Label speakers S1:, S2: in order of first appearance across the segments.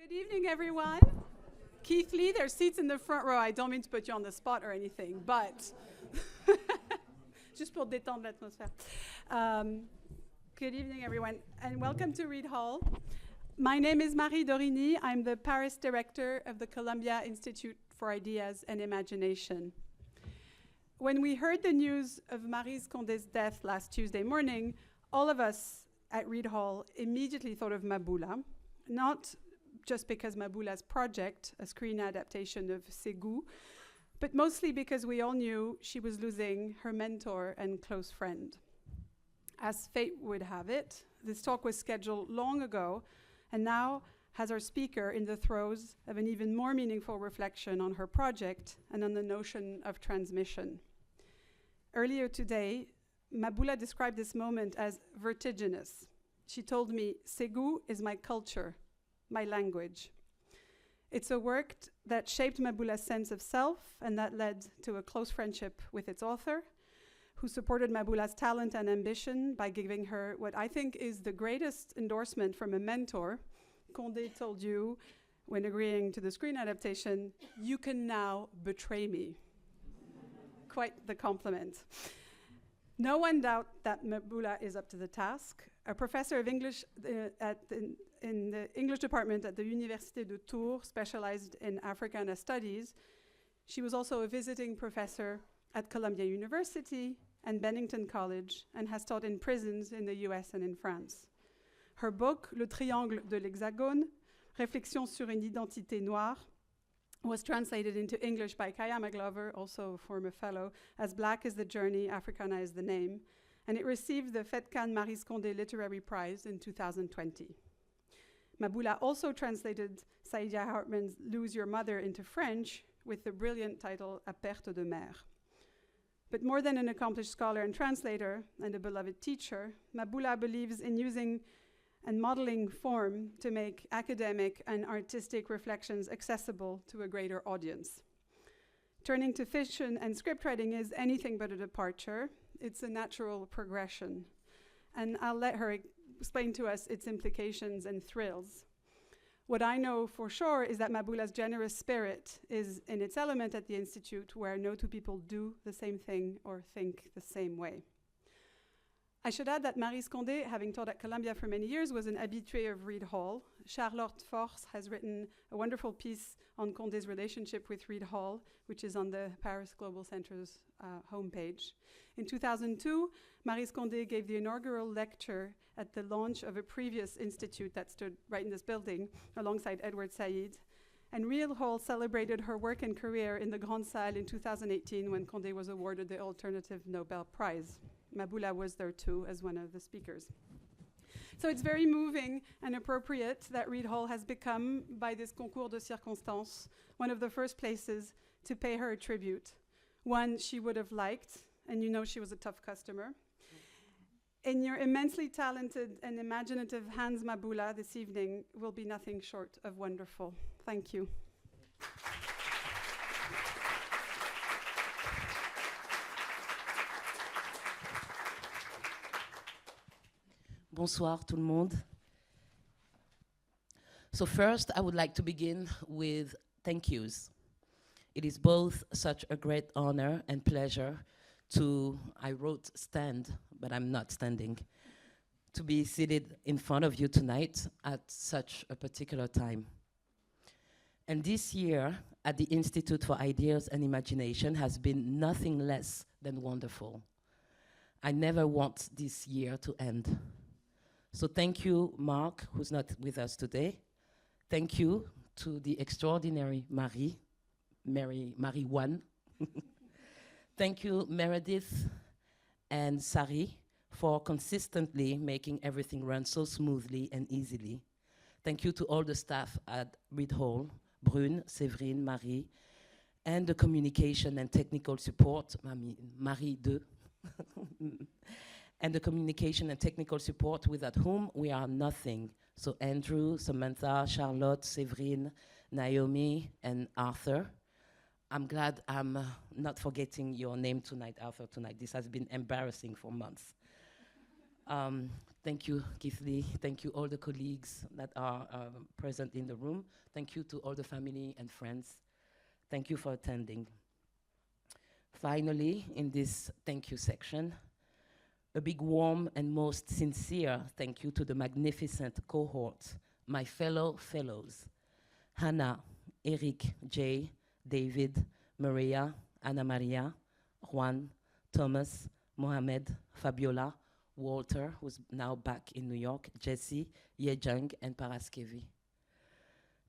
S1: Good evening, everyone. Keith Lee, there's seats in the front row. I don't mean to put you on the spot or anything, but just pour détendre l'atmosphère. Good evening, everyone, and welcome to Reed Hall. My name is Marie Dorigny. I'm the Paris director of the Columbia Institute for Ideas and Imagination. When we heard the news of Maryse Condé's death last Tuesday morning, all of us at Reed Hall immediately thought of Maboula, not just because Maboula's project, a screen adaptation of Segu, but mostly because we all knew she was losing her mentor and close friend. As fate would have it, this talk was scheduled long ago and now has our speaker in the throes of an even more meaningful reflection on her project and on the notion of transmission. Earlier today, Maboula described this moment as vertiginous. She told me, Segu is my culture, my language. It's a work that shaped Maboula's sense of self and that led to a close friendship with its author, who supported Maboula's talent and ambition by giving her what I think is the greatest endorsement from a mentor. Condé told you, when agreeing to the screen adaptation, "You can now betray me." Quite the compliment. No one doubt that Maboula is up to the task. A professor of English in the English department at the Université de Tours, specialized in Africana Studies. She was also a visiting professor at Columbia University and Bennington College, and has taught in prisons in the US and in France. Her book, Le Triangle de l'Hexagone, réflexions sur une identité noire, was translated into English by Kaiama L, also a former fellow, as Black is the Journey, Africana is the Name, and it received the FetKann Maryse Condé Literary Prize in 2020. Maboula also translated Saidia Hartman's Lose Your Mother into French with the brilliant title A Perte de Mère. But more than an accomplished scholar and translator and a beloved teacher, Maboula believes in using and modeling form to make academic and artistic reflections accessible to a greater audience. Turning to fiction and script writing is anything but a departure. It's a natural progression. And I'll let her explain to us its implications and thrills. What I know for sure is that Maboula's generous spirit is in its element at the Institute, where no two people do the same thing or think the same way. I should add that Maryse Condé, having taught at Columbia for many years, was an habitué of Reed Hall. Charlotte Force has written a wonderful piece on Condé's relationship with Reed Hall, which is on the Paris Global Centre's homepage. In 2002, Maryse Condé gave the inaugural lecture at the launch of a previous institute that stood right in this building, alongside Edward Said. And Reed Hall celebrated her work and career in the Grande Salle in 2018 when Condé was awarded the Alternative Nobel Prize. Maboula was there too as one of the speakers. So it's very moving and appropriate that Reed Hall has become, by this concours de circonstances, one of the first places to pay her a tribute, one she would have liked, and you know she was a tough customer. In your immensely talented and imaginative hands, Maboula, this evening will be nothing short of wonderful. Thank you.
S2: Bonsoir tout le monde. So first, I would like to begin with thank yous. It is both such a great honor and pleasure I wrote stand, but I'm not standing, to be seated in front of you tonight at such a particular time. And this year at the Institute for Ideas and Imagination has been nothing less than wonderful. I never want this year to end. So thank you, Mark, who's not with us today. Thank you to the extraordinary Marie 1. Thank you, Meredith and Sari, for consistently making everything run so smoothly and easily. Thank you to all the staff at Reed Hall, Brune, Séverine, Marie, and the communication and technical support, Marie 2. And the communication and technical support without whom we are nothing. So Andrew, Samantha, Charlotte, Séverine, Naomi, and Arthur. I'm glad I'm not forgetting your name tonight, Arthur, tonight. This has been embarrassing for months. Thank you, Keith Lee. Thank you, all the colleagues that are present in the room. Thank you to all the family and friends. Thank you for attending. Finally, in this thank you section, a big warm and most sincere thank you to the magnificent cohort, my fellow fellows, Hannah, Eric, Jay, David, Maria, Anna Maria, Juan, Thomas, Mohamed, Fabiola, Walter, who's now back in New York, Jesse, Yejang, and Paraskevi.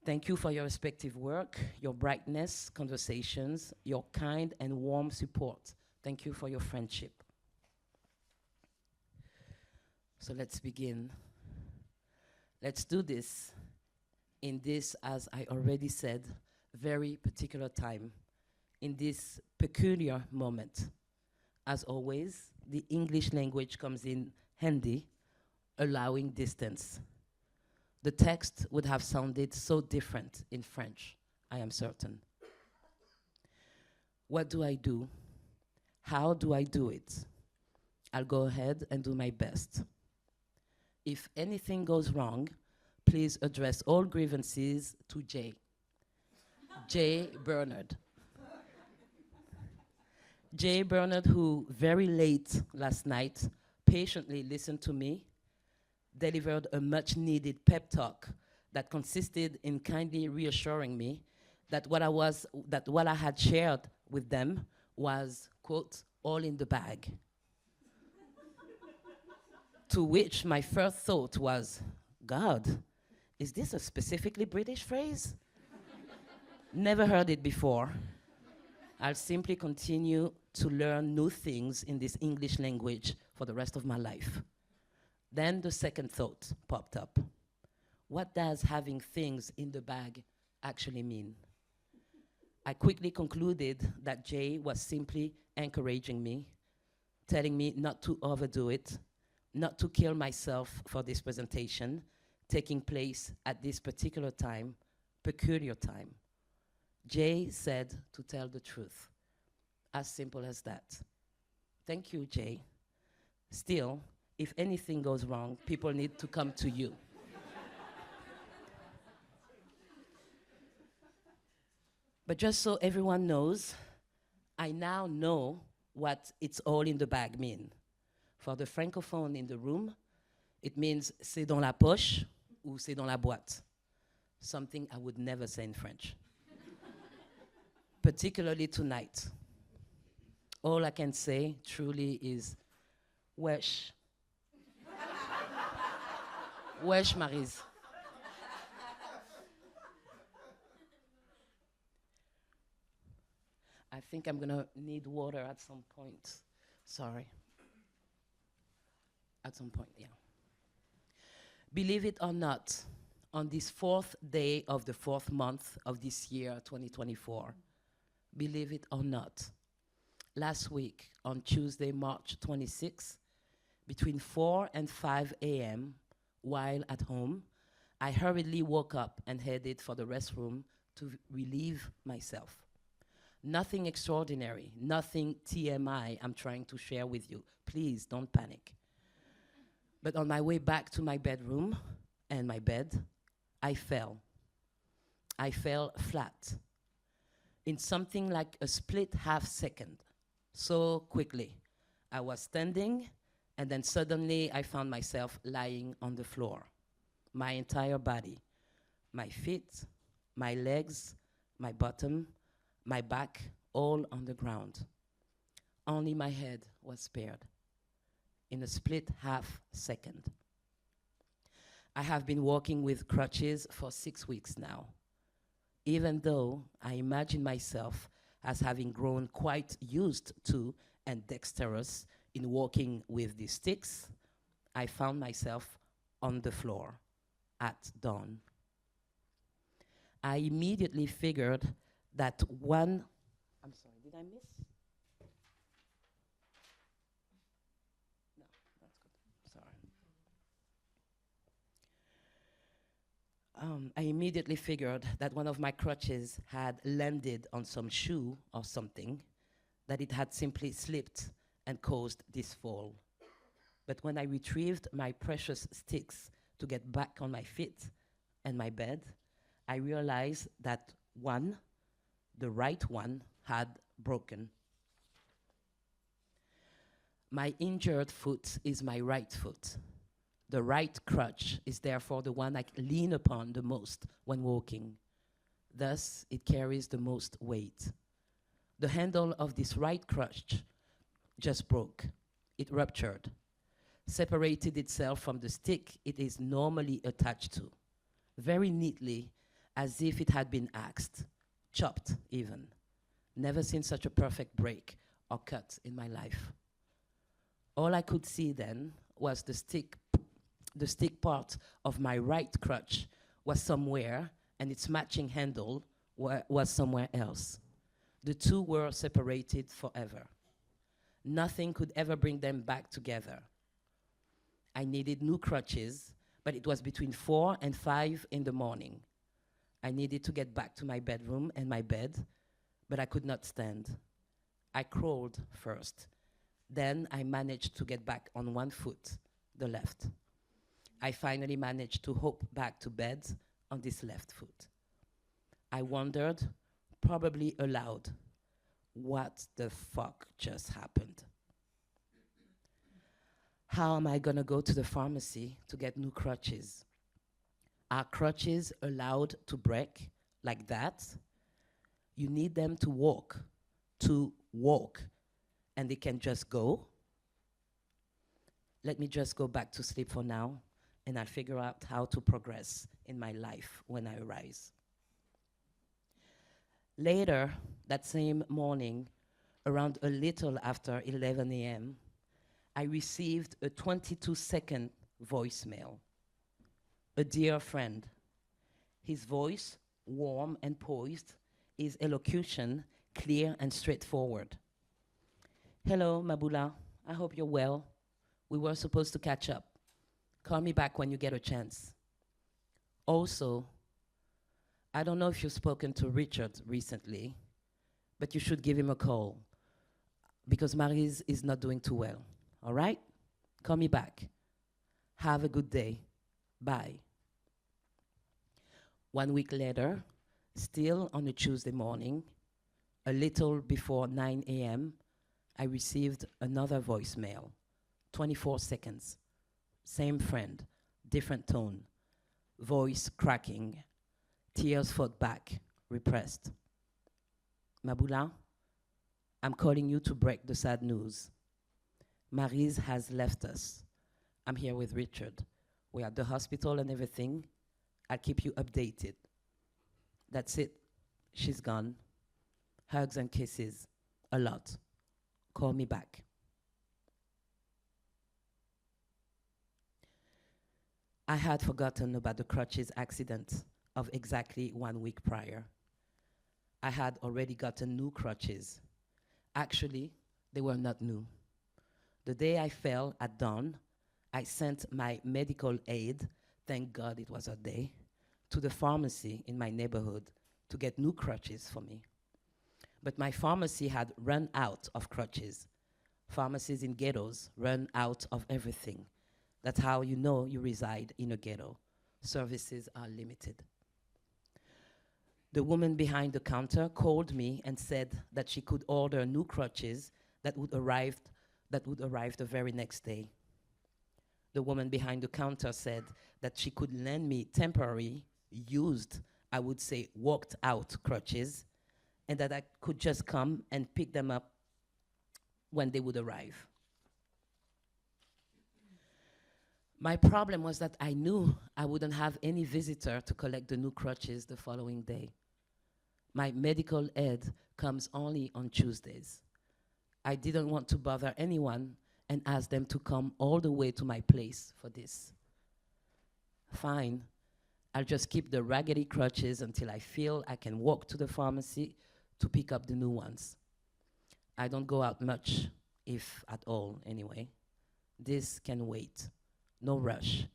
S2: Thank you for your respective work, your brightness, conversations, your kind and warm support. Thank you for your friendship. So let's begin. Let's do this in this, as I already said, very particular time, in this peculiar moment. As always, the English language comes in handy, allowing distance. The text would have sounded so different in French, I am certain. What do I do? How do I do it? I'll go ahead and do my best. If anything goes wrong, please address all grievances to Jay. Jay Bernard. Jay Bernard, who very late last night patiently listened to me, delivered a much-needed pep talk that consisted in kindly reassuring me that what I had shared with them was, quote, all in the bag. To which my first thought was, God, is this a specifically British phrase? Never heard it before. I'll simply continue to learn new things in this English language for the rest of my life. Then the second thought popped up. What does having things in the bag actually mean? I quickly concluded that Jay was simply encouraging me, telling me not to overdo it, not to kill myself for this presentation, taking place at this particular time, peculiar time. Jay said to tell the truth. As simple as that. Thank you, Jay. Still, if anything goes wrong, people need to come to you. But just so everyone knows, I now know what it's all in the bag mean. For the francophone in the room, it means c'est dans la poche ou c'est dans la boîte. Something I would never say in French. Particularly tonight. All I can say truly is, wesh. Wesh, Maryse. I think I'm gonna need water at some point. Sorry. At some point, yeah. Believe it or not, on this 4th day of the 4th month of this year, 2024, believe it or not, last week, on Tuesday, March 26, between 4 and 5 a.m., while at home, I hurriedly woke up and headed for the restroom to relieve myself. Nothing extraordinary, nothing TMI I'm trying to share with you. Please don't panic. But on my way back to my bedroom and my bed, I fell. I fell flat in something like a split half second. So quickly. I was standing, and then suddenly I found myself lying on the floor. My entire body, my feet, my legs, my bottom, my back, all on the ground. Only my head was spared in a split half second. I have been walking with crutches for 6 weeks now, even though I imagine myself as having grown quite used to and dexterous in walking with the sticks. I found myself on the floor at dawn. I immediately figured that one, I'm sorry, did I miss? No, that's good, sorry. I immediately figured that one of my crutches had landed on some shoe or something, that it had simply slipped and caused this fall. But when I retrieved my precious sticks to get back on my feet and my bed, I realized that one, the right one, had broken. My injured foot is my right foot. The right crutch is therefore the one I lean upon the most when walking. Thus, it carries the most weight. The handle of this right crutch just broke. It ruptured, separated itself from the stick it is normally attached to, very neatly, as if it had been axed, chopped even. Never seen such a perfect break or cut in my life. All I could see then was the stick part of my right crutch was somewhere, and its matching handle was somewhere else. The two were separated forever. Nothing could ever bring them back together. I needed new crutches, but it was between 4 and 5 in the morning. I needed to get back to my bedroom and my bed, but I could not stand. I crawled first. Then I managed to get back on one foot, the left. I finally managed to hop back to bed on this left foot. I wondered, probably aloud, what the fuck just happened? How am I gonna go to the pharmacy to get new crutches? Are crutches allowed to break like that? You need them to walk, and they can just go? Let me just go back to sleep for now, and I'll figure out how to progress in my life when I arise. Later, that same morning, around a little after 11 a.m., I received a 22-second voicemail. A dear friend. His voice, warm and poised, his elocution clear and straightforward. Hello, Maboula. I hope you're well. We were supposed to catch up. Call me back when you get a chance. Also, I don't know if you've spoken to Richard recently, but you should give him a call because Maryse is not doing too well. All right? Call me back. Have a good day. Bye. 1 week later, still on a Tuesday morning, a little before 9 a.m., I received another voicemail, 24 seconds. Same friend, different tone, voice cracking, tears fought back, repressed. Maboula, I'm calling you to break the sad news. Maryse has left us. I'm here with Richard. We're at the hospital and everything. I'll keep you updated. That's it. She's gone. Hugs and kisses. A lot. Call me back. I had forgotten about the crutches accident of exactly 1 week prior. I had already gotten new crutches. Actually, they were not new. The day I fell at dawn, I sent my medical aid, thank God it was a day, to the pharmacy in my neighborhood to get new crutches for me. But my pharmacy had run out of crutches. Pharmacies in ghettos run out of everything. That's how you know you reside in a ghetto. Services are limited. The woman behind the counter called me and said that she could order new crutches that would arrive the very next day. The woman behind the counter said that she could lend me temporary, used, I would say walked out crutches, and that I could just come and pick them up when they would arrive. My problem was that I knew I wouldn't have any visitor to collect the new crutches the following day. My medical aid comes only on Tuesdays. I didn't want to bother anyone and ask them to come all the way to my place for this. Fine, I'll just keep the raggedy crutches until I feel I can walk to the pharmacy to pick up the new ones. I don't go out much, if at all anyway. This can wait, no rush.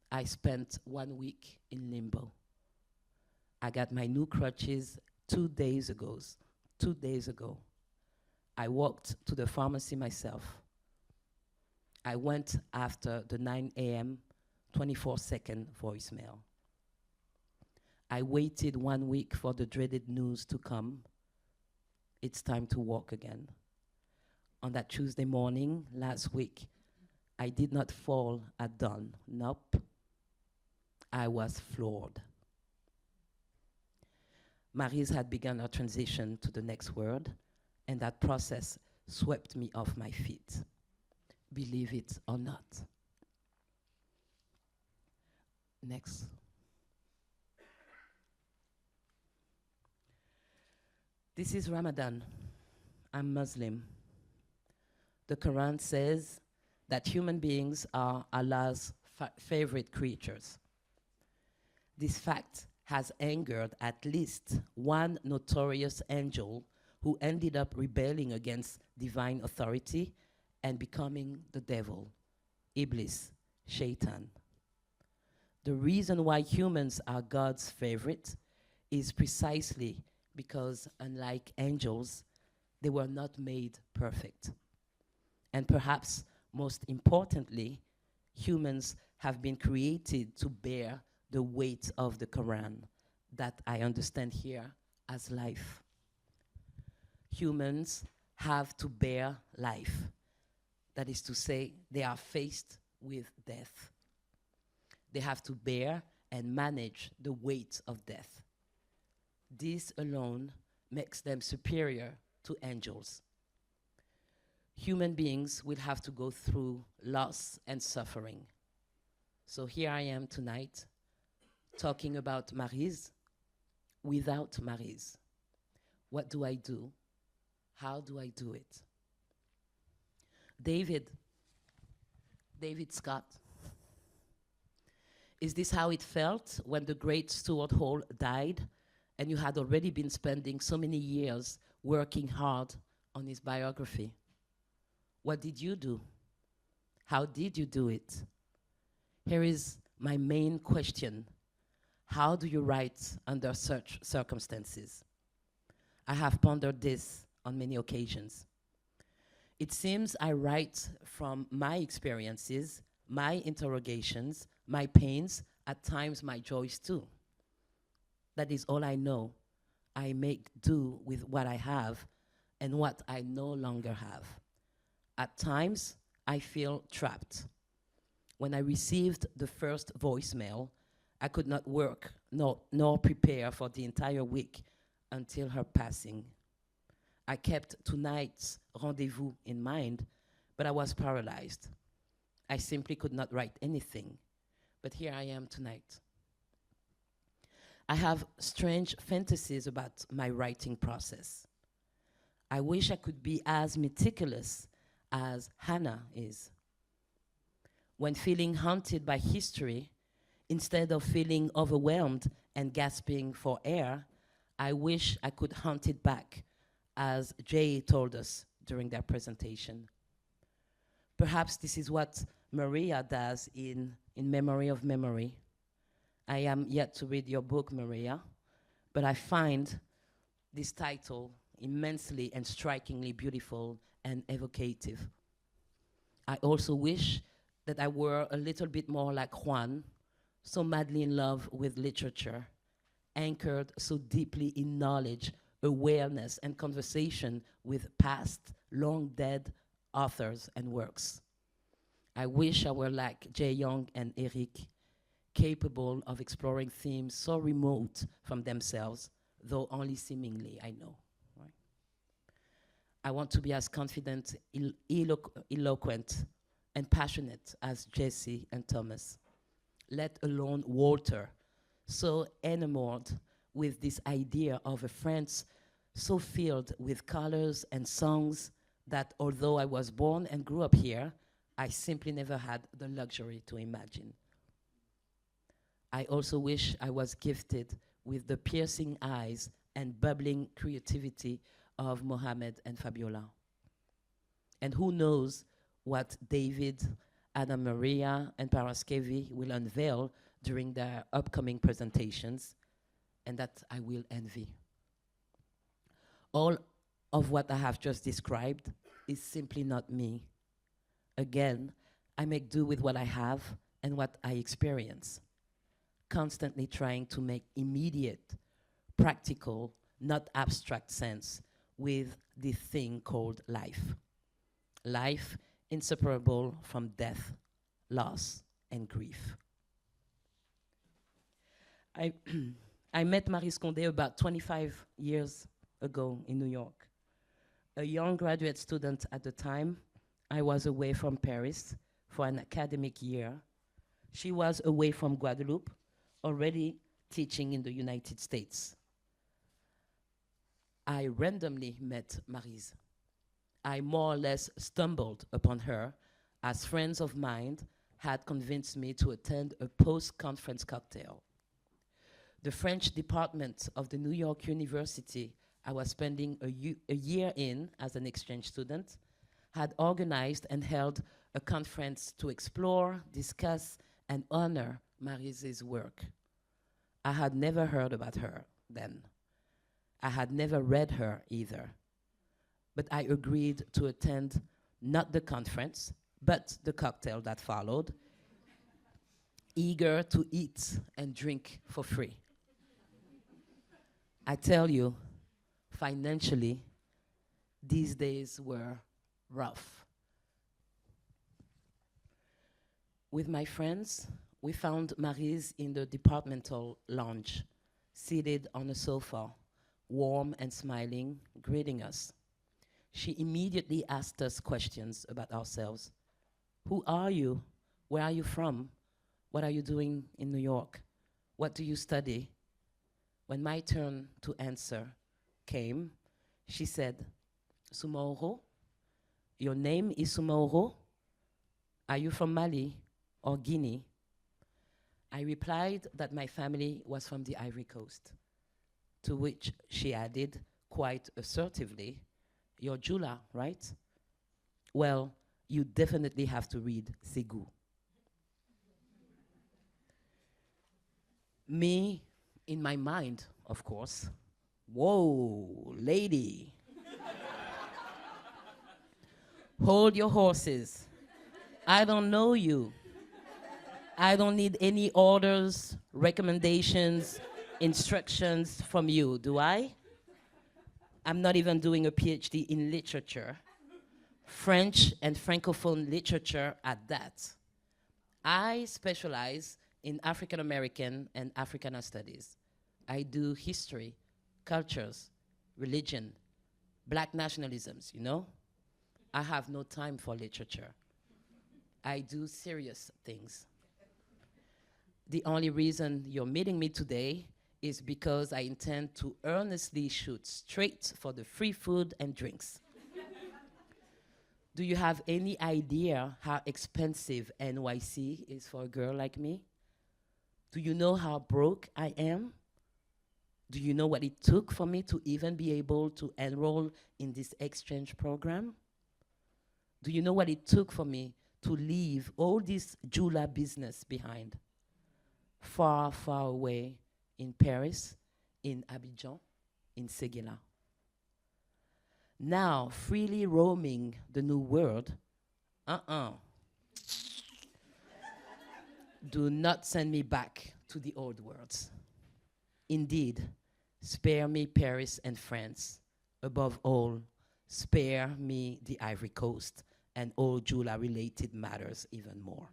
S2: I spent 1 week in limbo. I got my new crutches 2 days ago. 2 days ago. I walked to the pharmacy myself. I went after the 9 a.m. 24-second voicemail. I waited 1 week for the dreaded news to come. It's time to walk again. On that Tuesday morning last week, I did not fall at dawn. Nope. I was floored. Maryse had begun her transition to the next word, and that process swept me off my feet. Believe it or not. Next. This is Ramadan. I'm Muslim. The Quran says that human beings are Allah's favorite creatures. This fact has angered at least one notorious angel who ended up rebelling against divine authority and becoming the devil, Iblis, Shaitan. The reason why humans are God's favorite is precisely because, unlike angels, they were not made perfect. And perhaps most importantly, humans have been created to bear the weight of the Quran that I understand here as life. Humans have to bear life. That is to say, they are faced with death. They have to bear and manage the weight of death. This alone makes them superior to angels. Human beings will have to go through loss and suffering. So here I am tonight, talking about Maryse without Maryse. What do I do? How do I do it? David Scott. Is this how it felt when the great Stuart Hall died and you had already been spending so many years working hard on his biography? What did you do? How did you do it? Here is my main question. How do you write under such circumstances? I have pondered this on many occasions. It seems I write from my experiences, my interrogations, my pains, at times my joys too. That is all I know. I make do with what I have and what I no longer have. At times, I feel trapped. When I received the first voicemail, I could not work nor prepare for the entire week until her passing. I kept tonight's rendezvous in mind, but I was paralyzed. I simply could not write anything. But here I am tonight. I have strange fantasies about my writing process. I wish I could be as meticulous as Hannah is. When feeling haunted by history, instead of feeling overwhelmed and gasping for air, I wish I could hunt it back, as Jay told us during their presentation. Perhaps this is what Maria does in Memory of Memory. I am yet to read your book, Maria, but I find this title immensely and strikingly beautiful and evocative. I also wish that I were a little bit more like Juan, so madly in love with literature, anchored so deeply in knowledge, awareness, and conversation with past, long-dead authors and works. I wish I were like Jay Young and Eric, capable of exploring themes so remote from themselves, though only seemingly, I know. Right? I want to be as confident, eloquent, and passionate as Jesse and Thomas, let alone Walter, so enamored with this idea of a France so filled with colors and songs that although I was born and grew up here, I simply never had the luxury to imagine. I also wish I was gifted with the piercing eyes and bubbling creativity of Mohamed and Fabiola. And who knows what David, Anna Maria, and Paraskevi will unveil during their upcoming presentations, and that I will envy. All of what I have just described is simply not me. Again, I make do with what I have and what I experience, constantly trying to make immediate, practical, not abstract sense with this thing called life. Life inseparable from death, loss, and grief. I, I met Maryse Condé about 25 years ago in New York. A young graduate student at the time, I was away from Paris for an academic year. She was away from Guadeloupe, already teaching in the United States. I randomly met Maryse. I more or less stumbled upon her as friends of mine had convinced me to attend a post-conference cocktail. The French department of the New York University I was spending a year in as an exchange student had organized and held a conference to explore, discuss, and honor Maryse's work. I had never heard about her then. I had never read her either. But I agreed to attend not the conference, but the cocktail that followed, eager to eat and drink for free. I tell you, financially, these days were rough. With my friends, we found Maryse in the departmental lounge, seated on a sofa, warm and smiling, greeting us. She immediately asked us questions about ourselves. Who are you? Where are you from? What are you doing in New York? What do you study? When my turn to answer came, she said, Soumahoro? Your name is Soumahoro? Are you from Mali or Guinea? I replied that my family was from the Ivory Coast, to which she added quite assertively, you're Jula, right? Well, you definitely have to read Segu. Me, in my mind, of course, whoa, lady. Hold your horses. I don't know you. I don't need any orders, recommendations, instructions from you, do I? I'm not even doing a PhD in literature, French and Francophone literature at that. I specialize in African American and Africana Studies. I do history, cultures, religion, black nationalisms, you know? I have no time for literature. I do serious things. The only reason you're meeting me today is because I intend to earnestly shoot straight for the free food and drinks. Do you have any idea how expensive NYC is for a girl like me? Do you know how broke I am? Do you know what it took for me to even be able to enroll in this exchange program? Do you know what it took for me to leave all this Jula business behind? Far, far away in Paris, in Abidjan, in Séguéla. Now, freely roaming the new world, do not send me back to the old worlds. Indeed, spare me Paris and France. Above all, spare me the Ivory Coast and all Jula-related matters even more.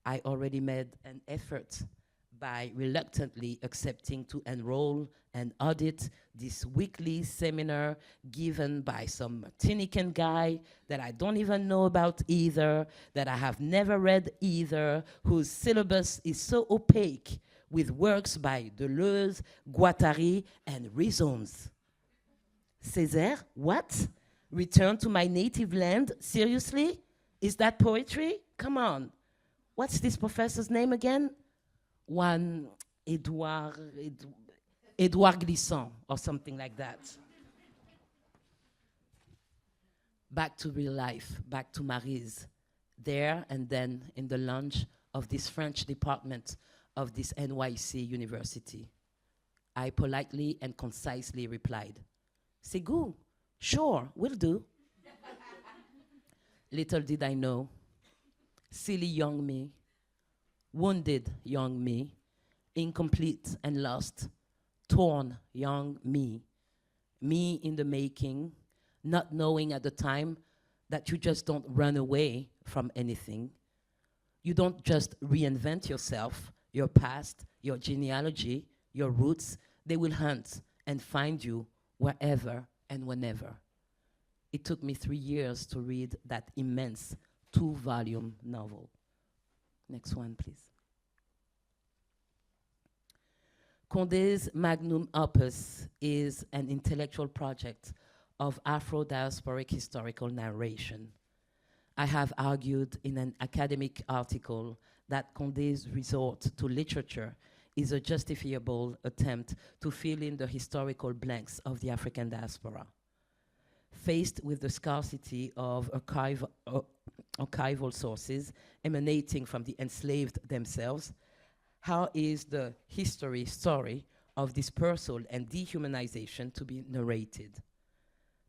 S2: I already made an effort by reluctantly accepting to enroll and audit this weekly seminar given by some Martinican guy that I don't even know about either, that I have never read either, whose syllabus is so opaque with works by Deleuze, Guattari, and Raisons. Césaire, what? Return to my native land? Seriously? Is that poetry? Come on. What's this professor's name again? One Edouard Glissant or something like that. Back to real life, back to Maryse. There and then in the lounge of this French department of this NYC university. I politely and concisely replied, Segu, sure, will do. Little did I know, silly young me, wounded young me, incomplete and lost, torn young me, me in the making, not knowing at the time that you just don't run away from anything. You don't just reinvent yourself, your past, your genealogy, your roots. They will hunt and find you wherever and whenever. It took me 3 years to read that immense 2-volume novel. Next one, please. Condé's magnum opus is an intellectual project of Afro-diasporic historical narration. I have argued in an academic article that Condé's resort to literature is a justifiable attempt to fill in the historical blanks of the African diaspora. Faced with the scarcity of archival sources emanating from the enslaved themselves, how is the story of dispersal and dehumanization to be narrated?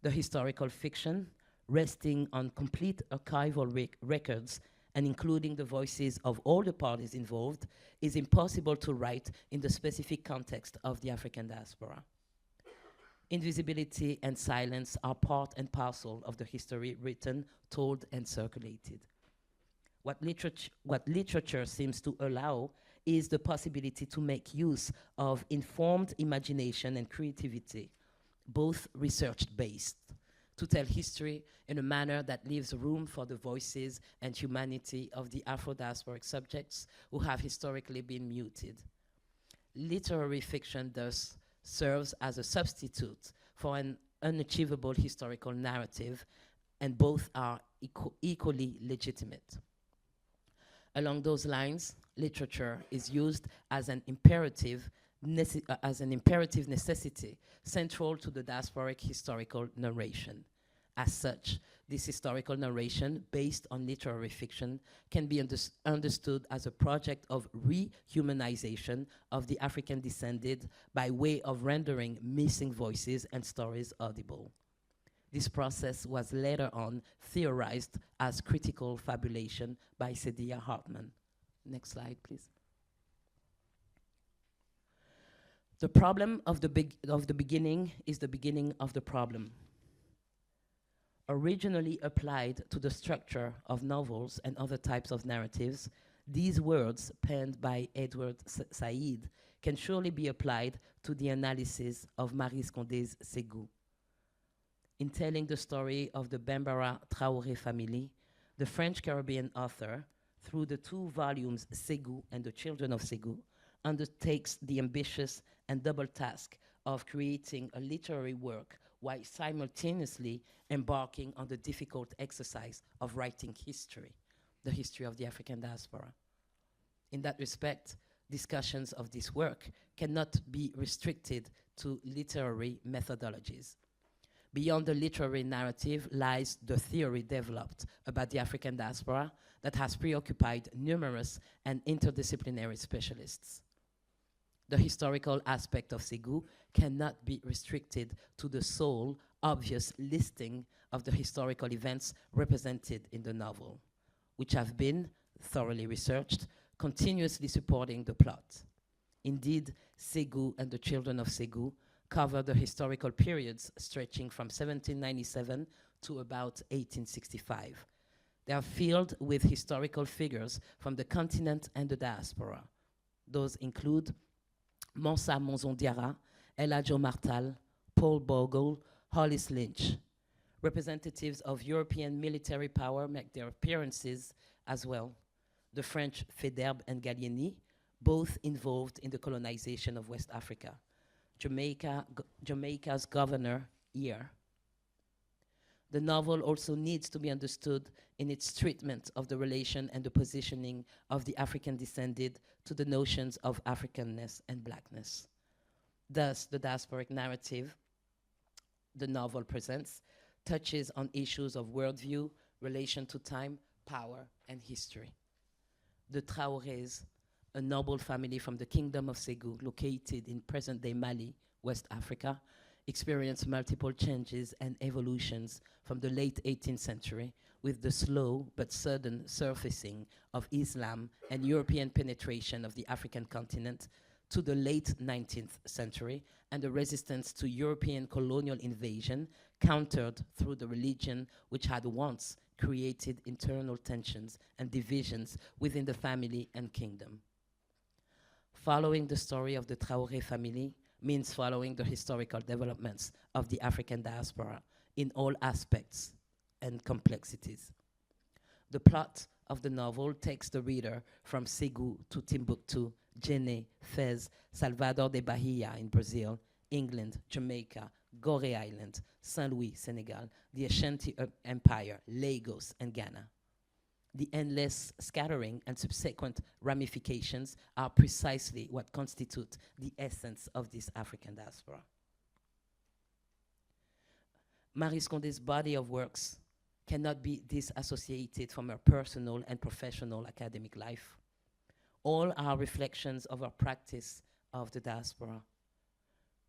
S2: The historical fiction, resting on complete archival records and including the voices of all the parties involved, is impossible to write in the specific context of the African diaspora. Invisibility and silence are part and parcel of the history written, told, and circulated. What literature seems to allow is the possibility to make use of informed imagination and creativity, both research-based, to tell history in a manner that leaves room for the voices and humanity of the Afro-diasporic subjects who have historically been muted. Literary fiction thus serves as a substitute for an unachievable historical narrative, and both are equally legitimate. Along those lines, literature is used as an imperative necessity central to the diasporic historical narration. As such, this historical narration, based on literary fiction, can be understood as a project of rehumanization of the African descended by way of rendering missing voices and stories audible. This process was later on theorized as critical fabulation by Saidiya Hartman. Next slide, please. The problem of the beginning is the beginning of the problem. Originally applied to the structure of novels and other types of narratives, these words, penned by Edward Said, can surely be applied to the analysis of Maryse Condé Segu. In telling the story of the Bambara Traoré family, the French Caribbean author, through the 2 volumes Segu and the Children of Segu, undertakes the ambitious and double task of creating a literary work while simultaneously embarking on the difficult exercise of writing history, the history of the African diaspora. In that respect, discussions of this work cannot be restricted to literary methodologies. Beyond the literary narrative lies the theory developed about the African diaspora that has preoccupied numerous and interdisciplinary specialists. The historical aspect of Segu cannot be restricted to the sole obvious listing of the historical events represented in the novel, which have been thoroughly researched, continuously supporting the plot. Indeed, Segu and the Children of Segu cover the historical periods stretching from 1797 to about 1865. They are filled with historical figures from the continent and the diaspora. Those include Mansa Monzon Diarra, Elijah Martal, Paul Bogle, Hollis Lynch. Representatives of European military power make their appearances as well. The French Faidherbe and Gallieni, both involved in the colonization of West Africa. Jamaica's governor here. The novel also needs to be understood in its treatment of the relation and the positioning of the African descended to the notions of Africanness and blackness. Thus, the diasporic narrative the novel presents touches on issues of worldview, relation to time, power, and history. The Traorés, a noble family from the Kingdom of Segu, located in present-day Mali, West Africa, experienced multiple changes and evolutions from the late 18th century, with the slow but sudden surfacing of Islam and European penetration of the African continent to the late 19th century and the resistance to European colonial invasion countered through the religion which had once created internal tensions and divisions within the family and kingdom. Following the story of the Traoré family means following the historical developments of the African diaspora in all aspects and complexities. The plot of the novel takes the reader from Segu to Timbuktu, Djenné, Fez, Salvador de Bahia in Brazil, England, Jamaica, Gorée Island, Saint Louis, Senegal, the Ashanti Empire, Lagos, and Ghana. The endless scattering and subsequent ramifications are precisely what constitute the essence of this African diaspora. Maryse Condé's body of works cannot be disassociated from her personal and professional academic life. All are reflections of her practice of the diaspora.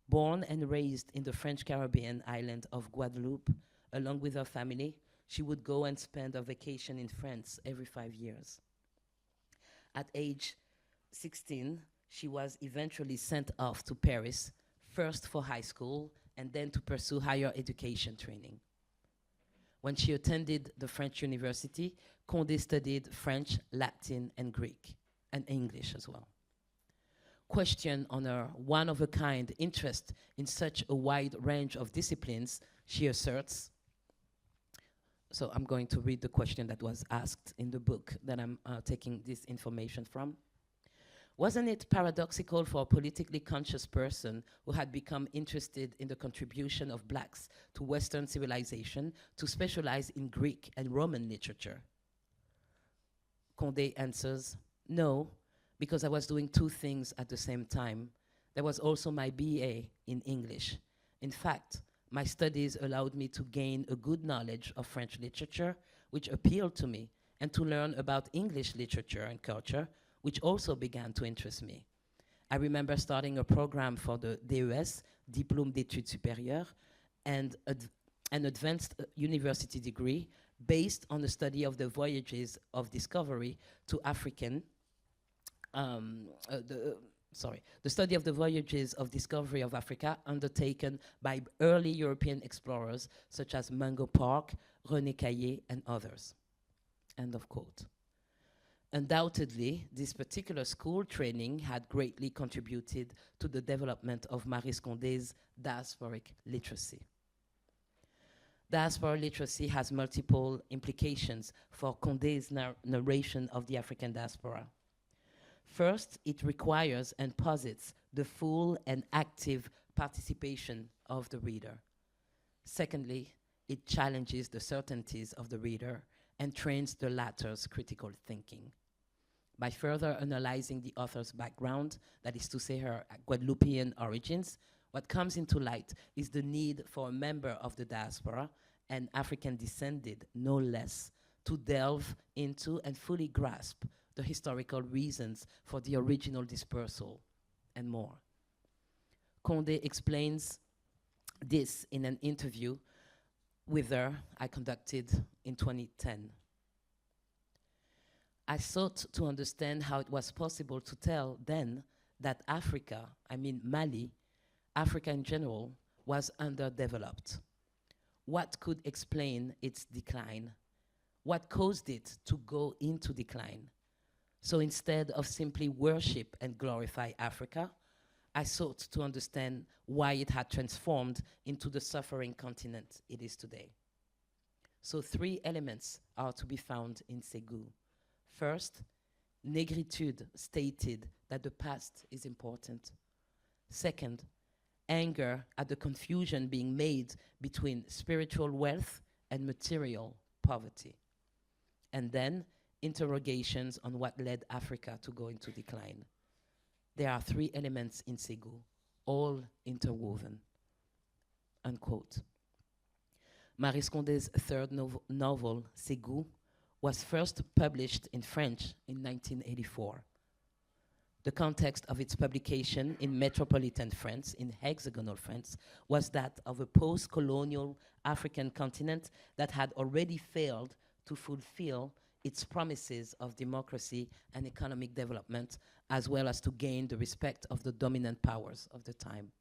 S2: Born and raised in the French Caribbean island of Guadeloupe, along with her family, she would go and spend a vacation in France every 5 years. At age 16, she was eventually sent off to Paris, first for high school and then to pursue higher education training. When she attended the French university, Condé studied French, Latin, and Greek, and English as well. Question on her one-of-a-kind interest in such a wide range of disciplines, she asserts, so I'm going to read the question that was asked in the book that I'm taking this information from. Wasn't it paradoxical for a politically conscious person who had become interested in the contribution of blacks to Western civilization to specialize in Greek and Roman literature? Condé answers, no, because I was doing two things at the same time. There was also my BA in English. In fact, my studies allowed me to gain a good knowledge of French literature, which appealed to me, and to learn about English literature and culture, which also began to interest me. I remember starting a program for the DES, Diplôme d'études supérieures, and an advanced university degree based on the study of the voyages of discovery to the study of the voyages of discovery of Africa undertaken by early European explorers such as Mungo Park, René Caillé, and others. End of quote. Undoubtedly, this particular school training had greatly contributed to the development of Maryse Condé's diasporic literacy. Diaspora literacy has multiple implications for Condé's narration of the African diaspora. First, it requires and posits the full and active participation of the reader. Secondly, it challenges the certainties of the reader and trains the latter's critical thinking. By further analyzing the author's background, that is to say her Guadeloupean origins, what comes into light is the need for a member of the diaspora, an African descended no less, to delve into and fully grasp the historical reasons for the original dispersal, and more. Condé explains this in an interview with her I conducted in 2010. I sought to understand how it was possible to tell then that Africa, I mean Mali, Africa in general, was underdeveloped. What could explain its decline? What caused it to go into decline? So instead of simply worship and glorify Africa, I sought to understand why it had transformed into the suffering continent it is today. So 3 elements are to be found in Segu. First, Negritude stated that the past is important. Second, anger at the confusion being made between spiritual wealth and material poverty. And then, interrogations on what led Africa to go into decline. There are 3 elements in Segu, all interwoven, unquote. Maryse Condé's third novel, Segu, was first published in French in 1984. The context of its publication in metropolitan France, in hexagonal France, was that of a post-colonial African continent that had already failed to fulfill its promises of democracy and economic development, as well as to gain the respect of the dominant powers of the time.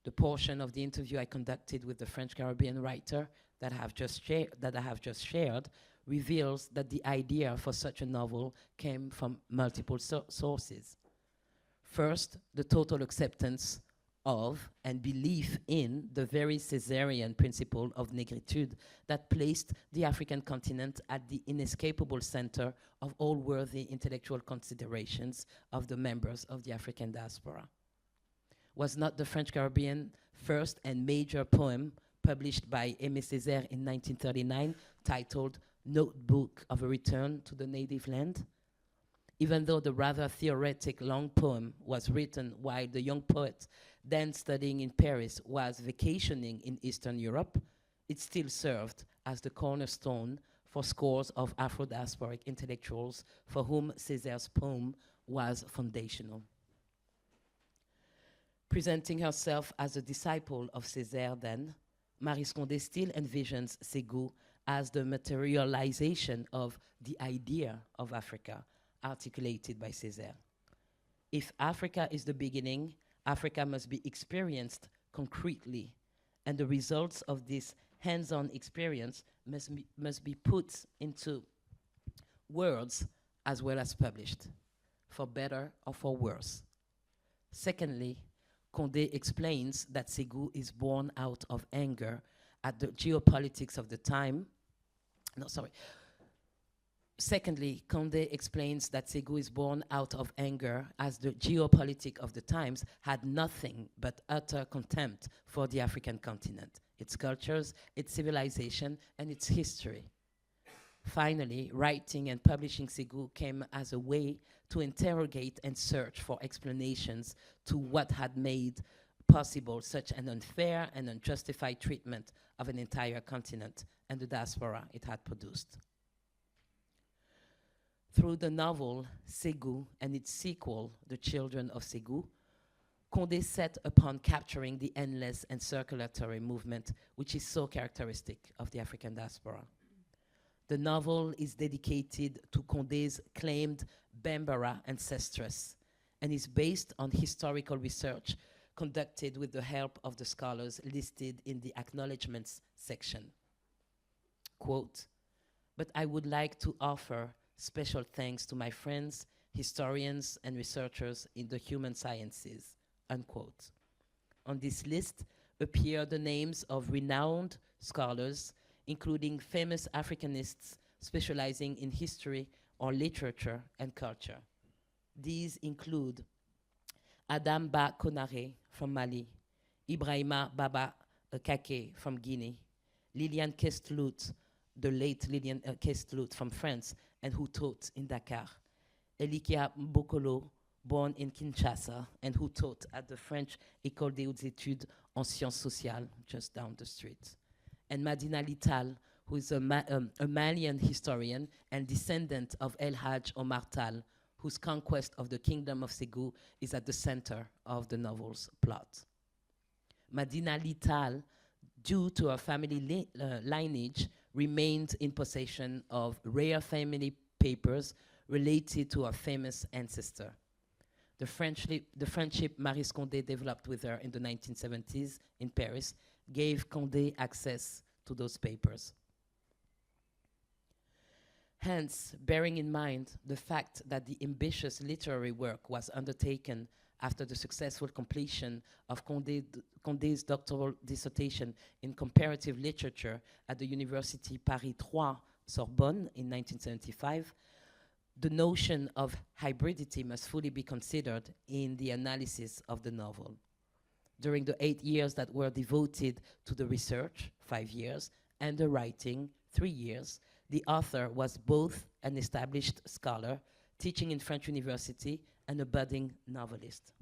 S2: The portion of the interview I conducted with the French Caribbean writer that I have just shared reveals that the idea for such a novel came from multiple sources. First, the total acceptance of and belief in the very Caesarean principle of negritude that placed the African continent at the inescapable center of all worthy intellectual considerations of the members of the African diaspora. Was not the French Caribbean first and major poem published by Aimé Césaire in 1939 titled Notebook of a Return to the Native Land? Even though the rather theoretic long poem was written while the young poet, then studying in Paris, was vacationing in Eastern Europe, it still served as the cornerstone for scores of Afro-diasporic intellectuals for whom Césaire's poem was foundational. Presenting herself as a disciple of Césaire then, Maryse Condé still envisions Segu as the materialization of the idea of Africa, articulated by Césaire. If Africa is the beginning, Africa must be experienced concretely, and the results of this hands-on experience must be put into words as well as published, for better or for worse. Secondly, Condé explains that Segu is born out of anger at the geopolitics of the time. Secondly, Condé explains that Segu is born out of anger as the geopolitics of the times had nothing but utter contempt for the African continent, its cultures, its civilization, and its history. Finally, writing and publishing Segu came as a way to interrogate and search for explanations to what had made possible such an unfair and unjustified treatment of an entire continent and the diaspora it had produced. Through the novel Segu and its sequel, The Children of Segu, Condé set upon capturing the endless and circulatory movement which is so characteristic of the African diaspora. The novel is dedicated to Condé's claimed Bambara ancestress and is based on historical research conducted with the help of the scholars listed in the acknowledgements section. Quote, "But I would like to offer special thanks to my friends, historians, and researchers in the human sciences," unquote. On this list appear the names of renowned scholars, including famous Africanists specializing in history or literature and culture. These include Adam Ba Konaré from Mali, Ibrahima Baba Kake from Guinea, Liliane Kestlout, the late Liliane Kestlout from France, and who taught in Dakar, Elikia Mbokolo, born in Kinshasa, and who taught at the French École des Hautes Études en Sciences Sociales, just down the street, and Madina Lital, who is a Malian historian and descendant of El Hajj Omar Tal, whose conquest of the kingdom of Segu is at the center of the novel's plot. Madina Lital, due to her family lineage, remained in possession of rare family papers related to her famous ancestor. The friendship Maryse Condé developed with her in the 1970s in Paris gave Condé access to those papers. Hence, bearing in mind the fact that the ambitious literary work was undertaken after the successful completion of Condé's doctoral dissertation in comparative literature at the University Paris 3 Sorbonne in 1975, the notion of hybridity must fully be considered in the analysis of the novel. During the 8 years that were devoted to the research, 5 years, and the writing, 3 years, the author was both an established scholar, teaching in French university, and a budding novelist.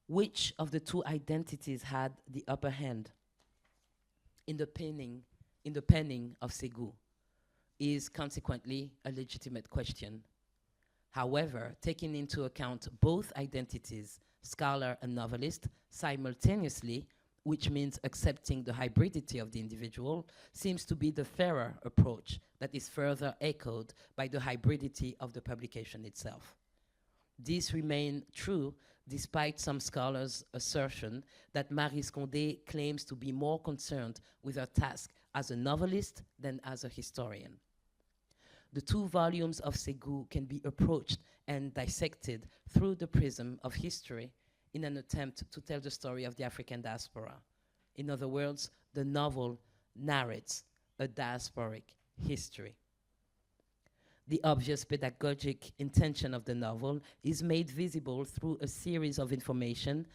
S2: Which of the two identities had the upper hand in the penning of Segu is consequently a legitimate question. However, taking into account both identities, scholar and novelist, simultaneously, which means accepting the hybridity of the individual, seems to be the fairer approach that is further echoed by the hybridity of the publication itself. These remain true despite some scholars' assertion that Maryse Condé claims to be more concerned with her task as a novelist than as a historian. The 2 volumes of Segu can be approached and dissected through the prism of history in an attempt to tell the story of the African diaspora. In other words, the novel narrates a diasporic history. The obvious pedagogic intention of the novel is made visible through a series of information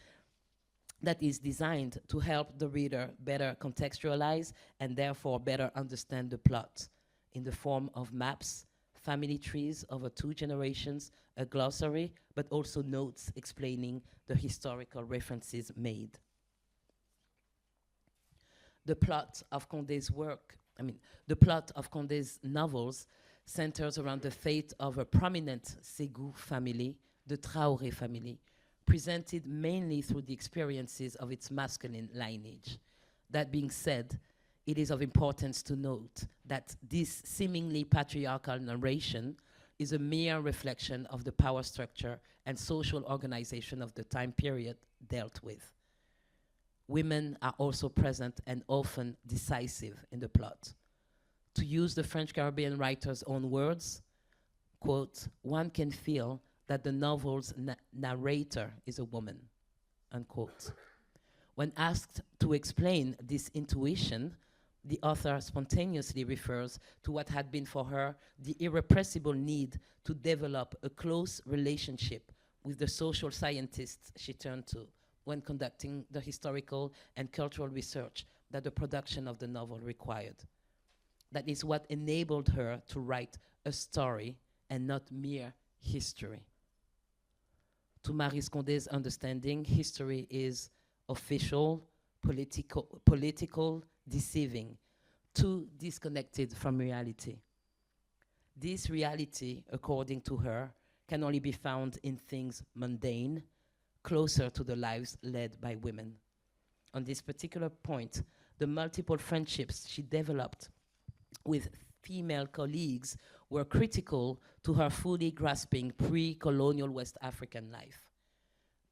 S2: that is designed to help the reader better contextualize and therefore better understand the plot in the form of maps, family trees over 2 generations, a glossary, but also notes explaining the historical references made. The plot of Condé's novels centers around the fate of a prominent Segu family, the Traoré family, presented mainly through the experiences of its masculine lineage. That being said, it is of importance to note that this seemingly patriarchal narration is a mere reflection of the power structure and social organization of the time period dealt with. Women are also present and often decisive in the plot. To use the French Caribbean writer's own words, quote, "One can feel that the novel's narrator is a woman," unquote. When asked to explain this intuition, the author spontaneously refers to what had been for her the irrepressible need to develop a close relationship with the social scientists she turned to when conducting the historical and cultural research that the production of the novel required. That is what enabled her to write a story and not mere history. To Maryse Condé's understanding, history is official, political, deceiving, too disconnected from reality. This reality, according to her, can only be found in things mundane, closer to the lives led by women. On this particular point, the multiple friendships she developed with female colleagues were critical to her fully grasping pre-colonial West African life.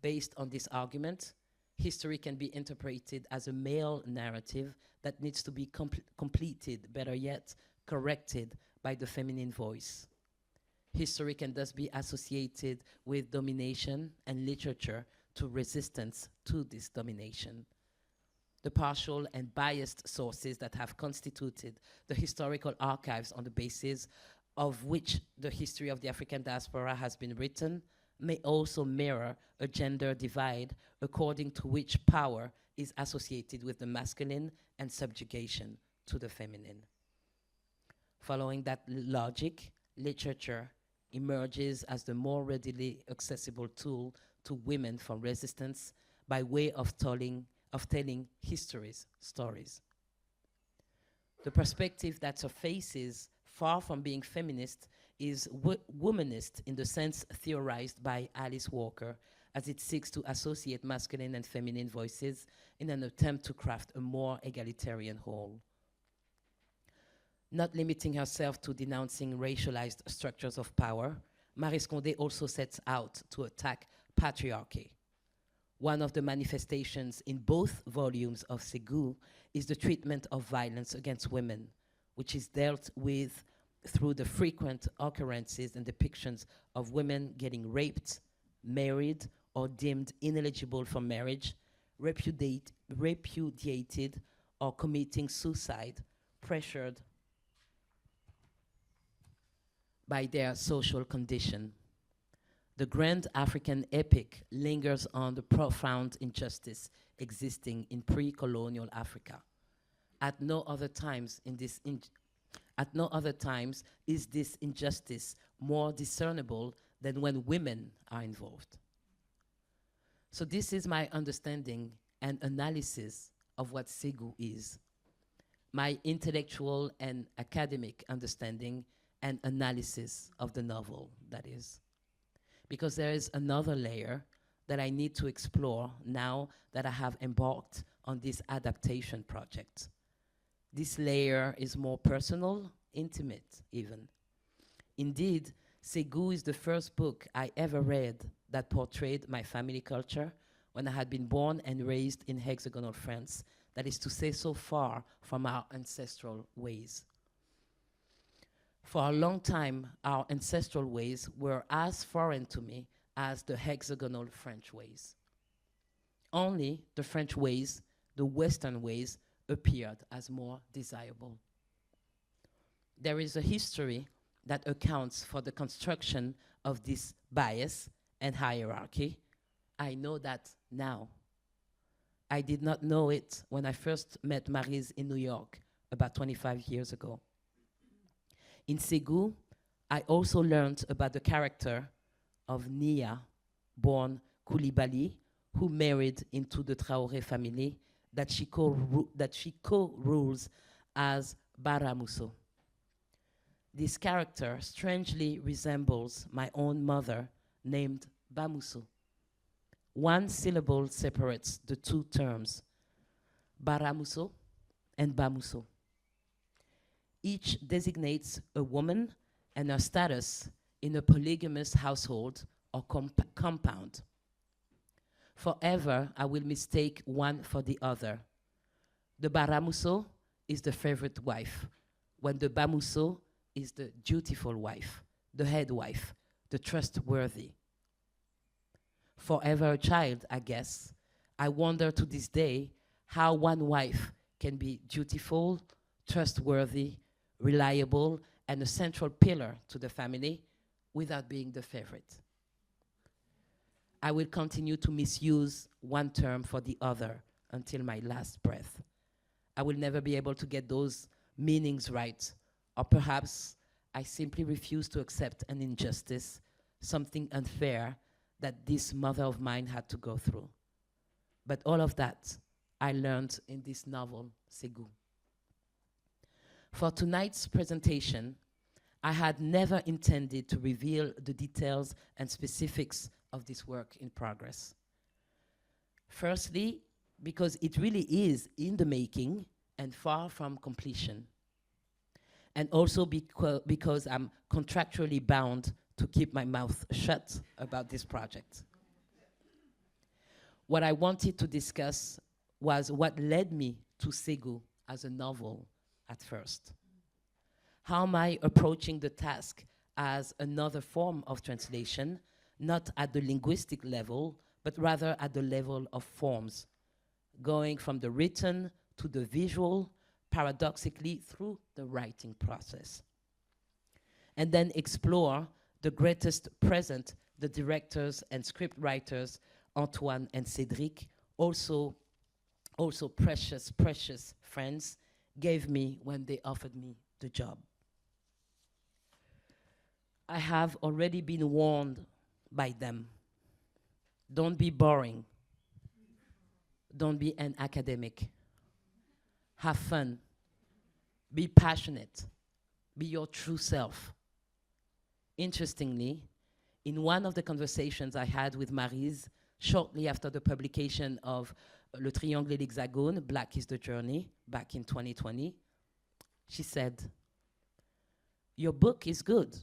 S2: Based on this argument, history can be interpreted as a male narrative that needs to be completed, better yet, corrected by the feminine voice. History can thus be associated with domination and literature to resistance to this domination. The partial and biased sources that have constituted the historical archives on the basis of which the history of the African diaspora has been written may also mirror a gender divide according to which power is associated with the masculine and subjugation to the feminine. Following that logic, literature emerges as the more readily accessible tool to women for resistance by way of telling stories. The perspective that surfaces, far from being feminist, is womanist in the sense theorized by Alice Walker, as it seeks to associate masculine and feminine voices in an attempt to craft a more egalitarian whole. Not limiting herself to denouncing racialized structures of power, Maryse Condé also sets out to attack patriarchy. One of the manifestations in both volumes of Segu is the treatment of violence against women, which is dealt with through the frequent occurrences and depictions of women getting raped, married, or deemed ineligible for marriage, repudiated, or committing suicide, pressured by their social condition. The grand African epic lingers on the profound injustice existing in pre-colonial Africa. At no other times is this injustice more discernible than when women are involved. So this is my understanding and analysis of what Segu is. My intellectual and academic understanding and analysis of the novel, that is. Because there is another layer, that I need to explore now that I have embarked on this adaptation project. This layer is more personal, intimate even. Indeed, Segu is the first book I ever read that portrayed my family culture when I had been born and raised in hexagonal France, that is to say, so far from our ancestral ways. For a long time, our ancestral ways were as foreign to me as the hexagonal French ways. Only the French ways, the Western ways, appeared as more desirable. There is a history that accounts for the construction of this bias and hierarchy. I know that now. I did not know it when I first met Maryse in New York about 25 years ago. In Segu, I also learned about the character of Nia, born Koulibaly, who married into the Traoré family that she co-rules as Baramuso. This character strangely resembles my own mother, named Bamuso. One syllable separates the two terms, Baramuso and Bamuso. Each designates a woman and her status in a polygamous household or compound. Forever, I will mistake one for the other. The Baramuso is the favorite wife, when the Bamuso is the dutiful wife, the head wife, the trustworthy. Forever a child, I guess, I wonder to this day how one wife can be dutiful, trustworthy, reliable, and a central pillar to the family without being the favorite. I will continue to misuse one term for the other until my last breath. I will never be able to get those meanings right, or perhaps I simply refuse to accept an injustice, something unfair that this mother of mine had to go through. But all of that I learned in this novel, Segu. For tonight's presentation, I had never intended to reveal the details and specifics of this work in progress. Firstly, because it really is in the making and far from completion. And also because I'm contractually bound to keep my mouth shut about this project. What I wanted to discuss was what led me to Segu as a novel at first. How am I approaching the task as another form of translation, not at the linguistic level, but rather at the level of forms, going from the written to the visual, paradoxically through the writing process. And then explore the greatest present the directors and script writers, Antoine and Cédric, also precious, precious friends, gave me when they offered me the job. I have already been warned by them. Don't be boring. Don't be an academic. Have fun. Be passionate. Be your true self. Interestingly, in one of the conversations I had with Maryse shortly after the publication of Le Triangle et l'Hexagone, Black is the Journey, back in 2020, she said, "Your book is good.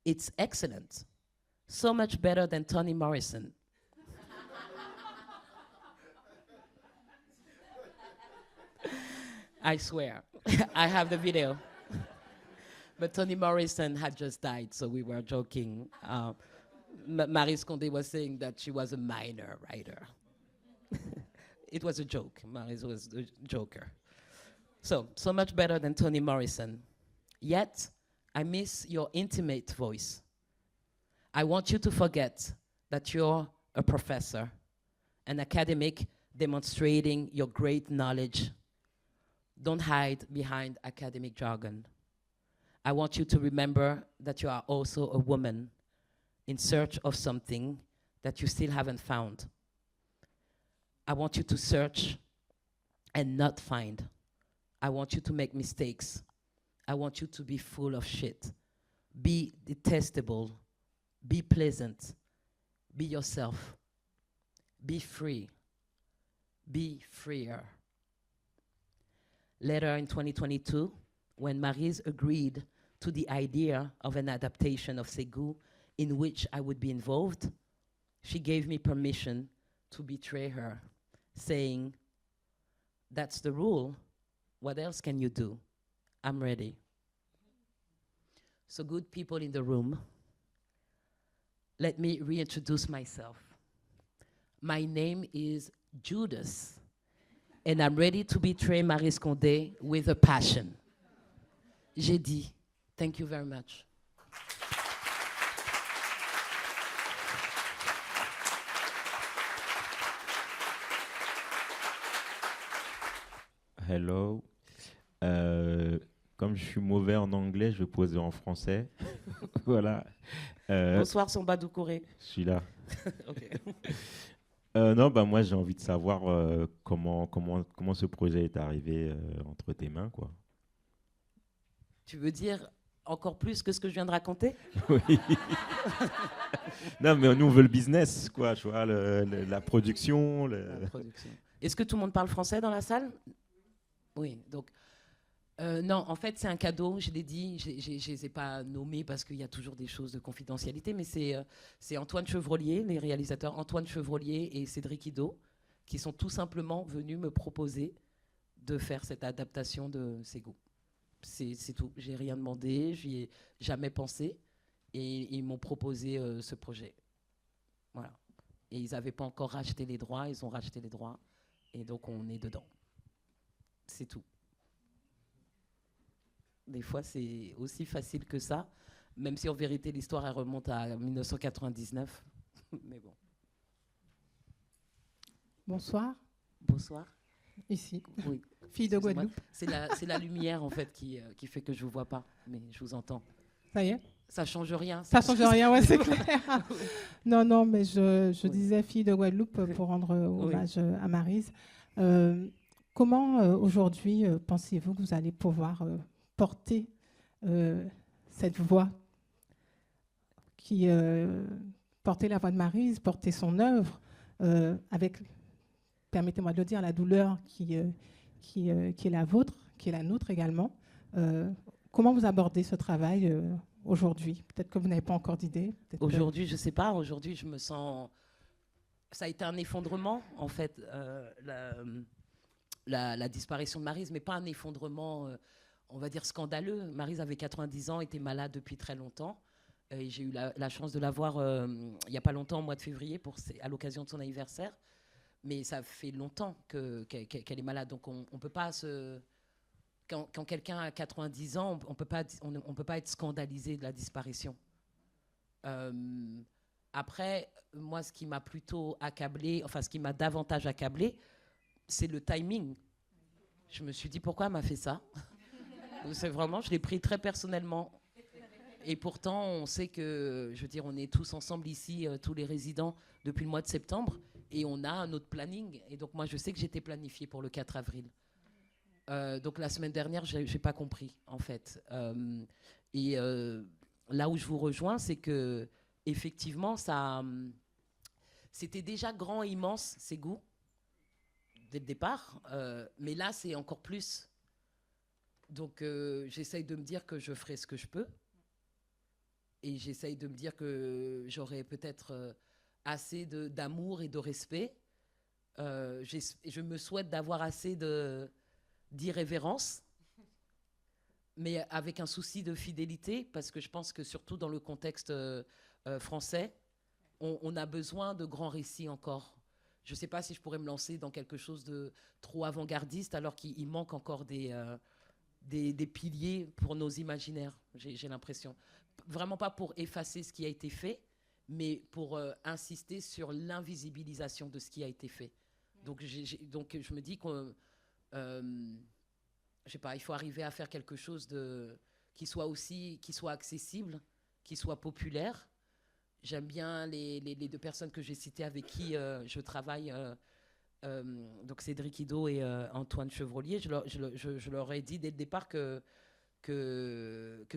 S2: It's excellent. So much better than Toni Morrison." I swear, I have the video. But Toni Morrison had just died, so we were joking. Maryse Condé was saying that she was a minor writer. It was a joke. Maryse was a joker. So much better than Toni Morrison. Yet, I miss your intimate voice. I want you to forget that you're a professor, an academic demonstrating your great knowledge. Don't hide behind academic jargon. I want you to remember that you are also a woman in search of something that you still haven't found. I want you to search and not find. I want you to make mistakes. I want you to be full of shit. Be detestable. Be pleasant. Be yourself. Be free. Be freer. Later in 2022, when Maryse agreed to the idea of an adaptation of Segu in which I would be involved, she gave me permission to betray her, saying, "That's the rule. What else can you do? I'm ready." So good people in the room, let me reintroduce myself. My name is Judas, and I'm ready to betray Maryse Condé with a passion. J'ai dit. Thank you very much.
S3: Hello. Comme je suis mauvais en anglais, je vais poser en français. Voilà.
S2: Bonsoir, Somba Doucouré.
S3: Je suis là.
S2: Okay.
S3: Non, bah moi j'ai envie de savoir comment ce projet est arrivé entre tes mains, quoi.
S2: Tu veux dire encore plus que ce que je viens de raconter?
S3: Oui. Non, mais nous on veut le business, quoi. Tu vois, la production.
S2: La production. Est-ce que tout le monde parle français dans la salle? Oui. Donc non, en fait c'est un cadeau. Je l'ai dit. Je les ai pas nommés parce qu'il y a toujours des choses de confidentialité, mais c'est Antoine Chevrolier, les réalisateurs Antoine Chevrolier et Cédric Ido, qui sont tout simplement venus me proposer de faire cette adaptation de Segu. C'est tout. J'ai rien demandé, j'y ai jamais pensé, et ils m'ont proposé ce projet. Voilà. Et ils n'avaient pas encore racheté les droits, ils ont racheté les droits, et donc on est dedans. C'est tout. Des fois, c'est aussi facile que ça, même si en vérité l'histoire elle remonte à 1999. Mais bon.
S4: Bonsoir.
S2: Bonsoir.
S4: Ici.
S2: Oui.
S4: Fille de Guadeloupe.
S2: C'est la lumière en fait qui fait que je vous vois pas, mais je vous entends.
S4: Ça y est.
S2: Ça change rien.
S4: Ça change rien, ouais, c'est clair. Non, mais je disais fille de Guadeloupe pour rendre hommage à Maryse. Comment aujourd'hui pensez-vous que vous allez pouvoir porter cette voix qui porter la voix de Maryse, porter son œuvre avec, permettez-moi de le dire, la douleur qui est la vôtre, qui est la nôtre également. Comment vous abordez ce travail aujourd'hui? Peut-être que vous n'avez pas encore d'idée.
S2: Aujourd'hui, je ne sais pas. Aujourd'hui, je me sens... Ça a été un effondrement, en fait, la disparition de Maryse, mais pas un effondrement, on va dire, scandaleux. Maryse avait 90 ans, était malade depuis très longtemps. Et j'ai eu la chance de la voir il n'y a pas longtemps, au mois de février, à l'occasion de son anniversaire. Mais ça fait longtemps qu'elle est malade. Donc on peut pas se... Quand quelqu'un a 90 ans, on peut pas être scandalisé de la disparition. Après, moi, ce qui m'a plutôt accablé, enfin, ce qui m'a davantage accablé, c'est le timing. Je me suis dit, pourquoi elle m'a fait ça? C'est vraiment, je l'ai pris très personnellement. Et pourtant, on sait que, je veux dire, on est tous ensemble ici, tous les résidents, depuis le mois de septembre, et on a un autre planning. Et donc, moi, je sais que j'étais planifiée pour le 4 avril. Donc, la semaine dernière, je n'ai pas compris, en fait. Là où je vous rejoins, c'est que, effectivement, c'était déjà grand et immense, Segu, dès le départ. Mais là, c'est encore plus. Donc, j'essaye de me dire que je ferai ce que je peux. Et j'essaye de me dire que j'aurai peut-être assez d'amour et de respect. Je me souhaite d'avoir assez d'irrévérence, mais avec un souci de fidélité, parce que je pense que surtout dans le contexte français, on a besoin de grands récits encore. Je ne sais pas si je pourrais me lancer dans quelque chose de trop avant-gardiste, alors qu'il manque encore des piliers pour nos imaginaires, j'ai l'impression. Vraiment pas pour effacer ce qui a été fait, mais pour insister sur l'invisibilisation de ce qui a été fait. Donc je me dis que je sais pas, il faut arriver à faire quelque chose qui soit accessible, qui soit populaire. J'aime bien les deux personnes que j'ai citées avec qui je travaille, donc Cédric Ido et Antoine Chevrolier. Je leur ai dit dès le départ que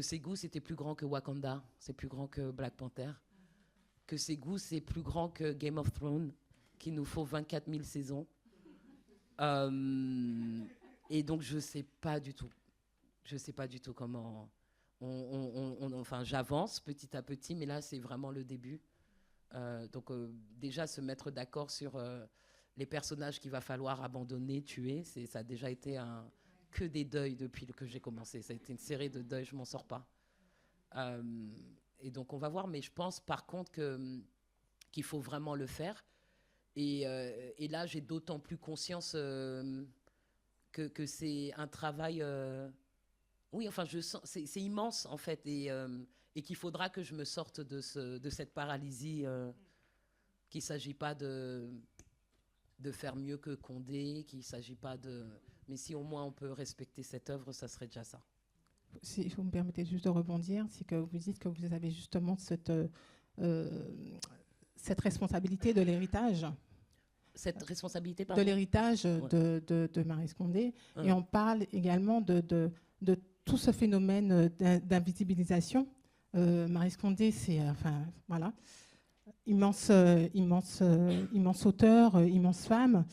S2: Segu, c'était plus grand que Wakanda, c'est plus grand que Black Panther, que Segu, c'est plus grand que Game of Thrones, qu'il nous faut 24 000 saisons. Et donc, je ne sais pas du tout. Je ne sais pas du tout comment... Enfin, j'avance petit à petit, mais là, c'est vraiment le début. Donc, déjà, se mettre d'accord sur les personnages qu'il va falloir abandonner, tuer, ça a déjà été que des deuils depuis que j'ai commencé. Ça a été une série de deuils, je ne m'en sors pas. Et donc, on va voir. Mais je pense, par contre, qu'il faut vraiment le faire. Et là, j'ai d'autant plus conscience que c'est un travail... oui, enfin, je sens, c'est immense, en fait. Et qu'il faudra que je me sorte de cette paralysie, qu'il ne s'agit pas de faire mieux que Condé, qu'il ne s'agit pas de... Mais si au moins on peut respecter cette œuvre, ça serait déjà ça.
S4: Si vous me permettez juste de rebondir, c'est que vous dites que vous avez justement cette responsabilité de l'héritage.
S2: Cette responsabilité, pardon.
S4: De l'héritage de Maryse Condé. Et on parle également de tout ce phénomène d'invisibilisation. Maryse Condé, c'est... enfin, voilà. Immense auteur, immense femme.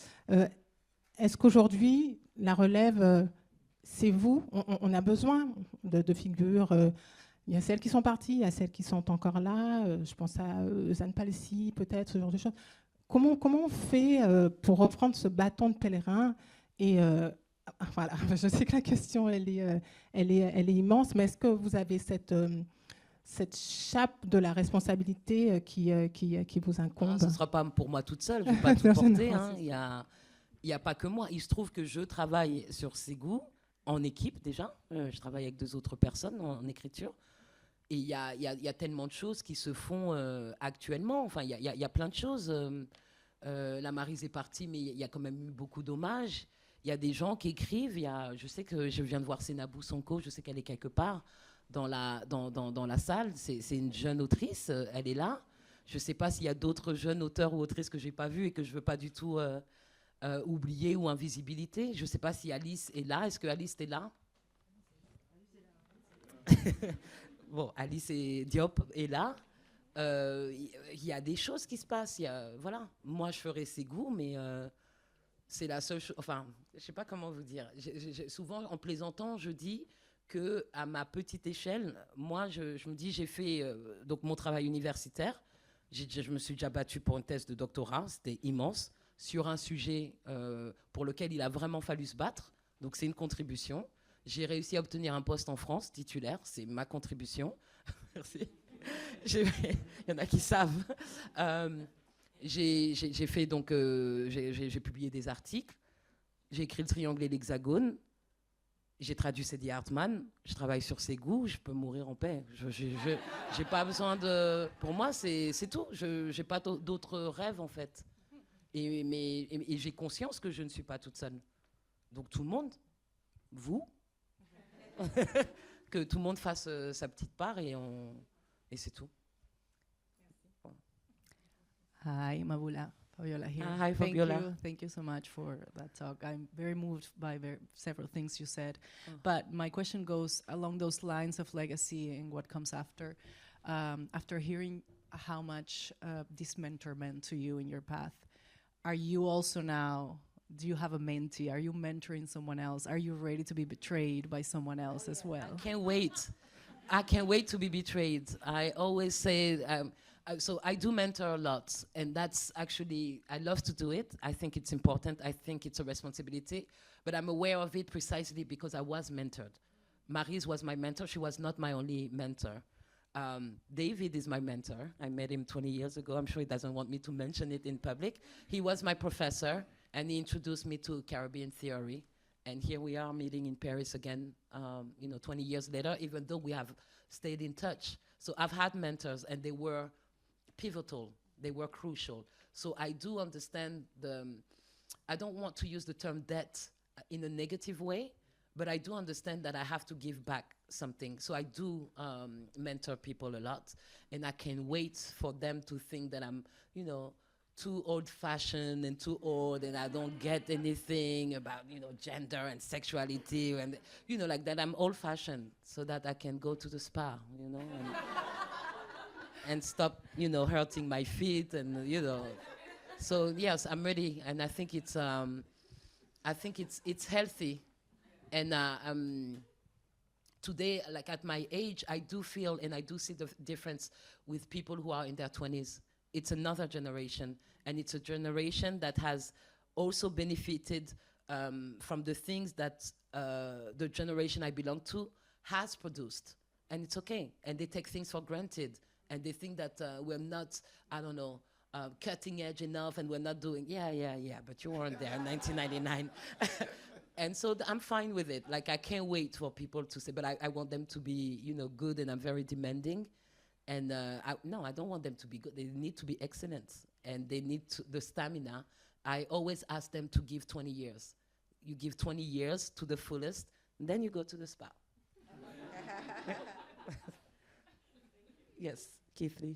S4: Est-ce qu'aujourd'hui, la relève, c'est vous? On a besoin de figures. Il y a celles qui sont parties, il y a celles qui sont encore là. Je pense à Zane Palsy, peut-être, ce genre de choses. Comment on fait pour reprendre ce bâton de pèlerin? Et voilà, je sais que la question, elle est immense, mais est-ce que vous avez cette chape de la responsabilité qui vous incombe?
S2: Ce ne sera pas pour moi toute seule, je ne vais pas tout porter. Il n'y a pas que moi. Il se trouve que je travaille sur Segu en équipe déjà. Je travaille avec 2 autres personnes en écriture. Et il y a tellement de choses qui se font actuellement. Enfin, il y a plein de choses. La Maryse est partie, mais il y a quand même eu beaucoup d'hommages. Il y a des gens qui écrivent. Je sais que je viens de voir Senabou Sonko, je sais qu'elle est quelque part dans la salle. C'est une jeune autrice, elle est là. Je ne sais pas s'il y a d'autres jeunes auteurs ou autrices que je n'ai pas vus et que je ne veux pas du tout oublier ou invisibilité. Je ne sais pas si Alice est là. Est-ce que Alice est là? Bon, Alice et Diop est là. Il y a des choses qui se passent. Voilà. Moi, je ferai Segu, mais c'est la seule chose. Enfin, je ne sais pas comment vous dire. Souvent, en plaisantant, je dis qu'à ma petite échelle, moi, je me dis, j'ai fait donc mon travail universitaire. Je me suis déjà battue pour une thèse de doctorat. C'était immense. Sur un sujet pour lequel il a vraiment fallu se battre. Donc, c'est une contribution. J'ai réussi à obtenir un poste en France, titulaire. C'est ma contribution. Merci. Il y en a qui savent. J'ai fait donc... j'ai publié des articles. J'ai écrit Le Triangle et l'Hexagone. J'ai traduit Cédric Hartmann. Je travaille sur Segu. Je peux mourir en paix. J'ai pas besoin de... Pour moi, c'est tout. Je n'ai pas d'autres rêves, en fait. Et j'ai conscience que je ne suis pas toute seule. Donc tout le monde, vous, que tout le monde fasse sa petite part et c'est tout. Bon.
S5: Hi, Maboula. Fabiola here.
S2: Hi, Fabiola.
S5: Thank you so much for that talk. I'm very moved by several things you said. But my question goes along those lines of legacy and what comes after. After hearing how much this mentor meant to you in your path, are you also now, do you have a mentee? Are you mentoring someone else? Are you ready to be betrayed by someone else as well?
S2: I can't wait. I can't wait to be betrayed. I always say, so I do mentor a lot, and that's actually, I love to do it. I think it's important. I think it's a responsibility, but I'm aware of it precisely because I was mentored. Maryse was my mentor. She was not my only mentor. David is my mentor. I met him 20 years ago. I'm sure he doesn't want me to mention it in public. He was my professor, and he introduced me to Caribbean theory. And here we are meeting in Paris again, 20 years later, even though we have stayed in touch. So I've had mentors, and they were pivotal. They were crucial. So I do understand I don't want to use the term debt in a negative way, but I do understand that I have to give back something. So I do mentor people a lot, and I can't wait for them to think that I'm, too old-fashioned and too old, and I don't get anything about, gender and sexuality, and, like that I'm old-fashioned, so that I can go to the spa, and stop, hurting my feet, and, So yes, I'm ready, and I think it's healthy, and today, like at my age, I do feel and I do see the difference with people who are in their 20s. It's another generation, and it's a generation that has also benefited from the things that the generation I belong to has produced, and it's okay. And they take things for granted, and they think that we're not, I don't know, cutting edge enough, and we're not doing, but you weren't there in 1999. And so I'm fine with it. Like, I can't wait for people to say, but I want them to be, good, and I'm very demanding. And I don't want them to be good. They need to be excellent, and they need the stamina. I always ask them to give 20 years. You give 20 years to the fullest, and then you go to the spa. Yes, Keith Lee.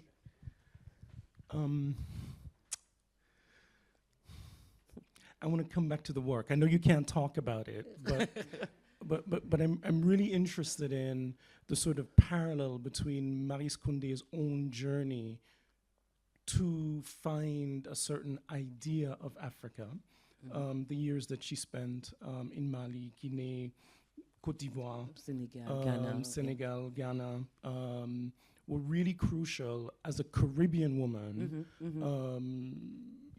S6: I want to come back to the work. I know you can't talk about it, but I'm really interested in the sort of parallel between Maryse Condé's own journey to find a certain idea of Africa, the years that she spent in Mali, Guinea, Côte d'Ivoire, Senegal, Ghana, were really crucial as a Caribbean woman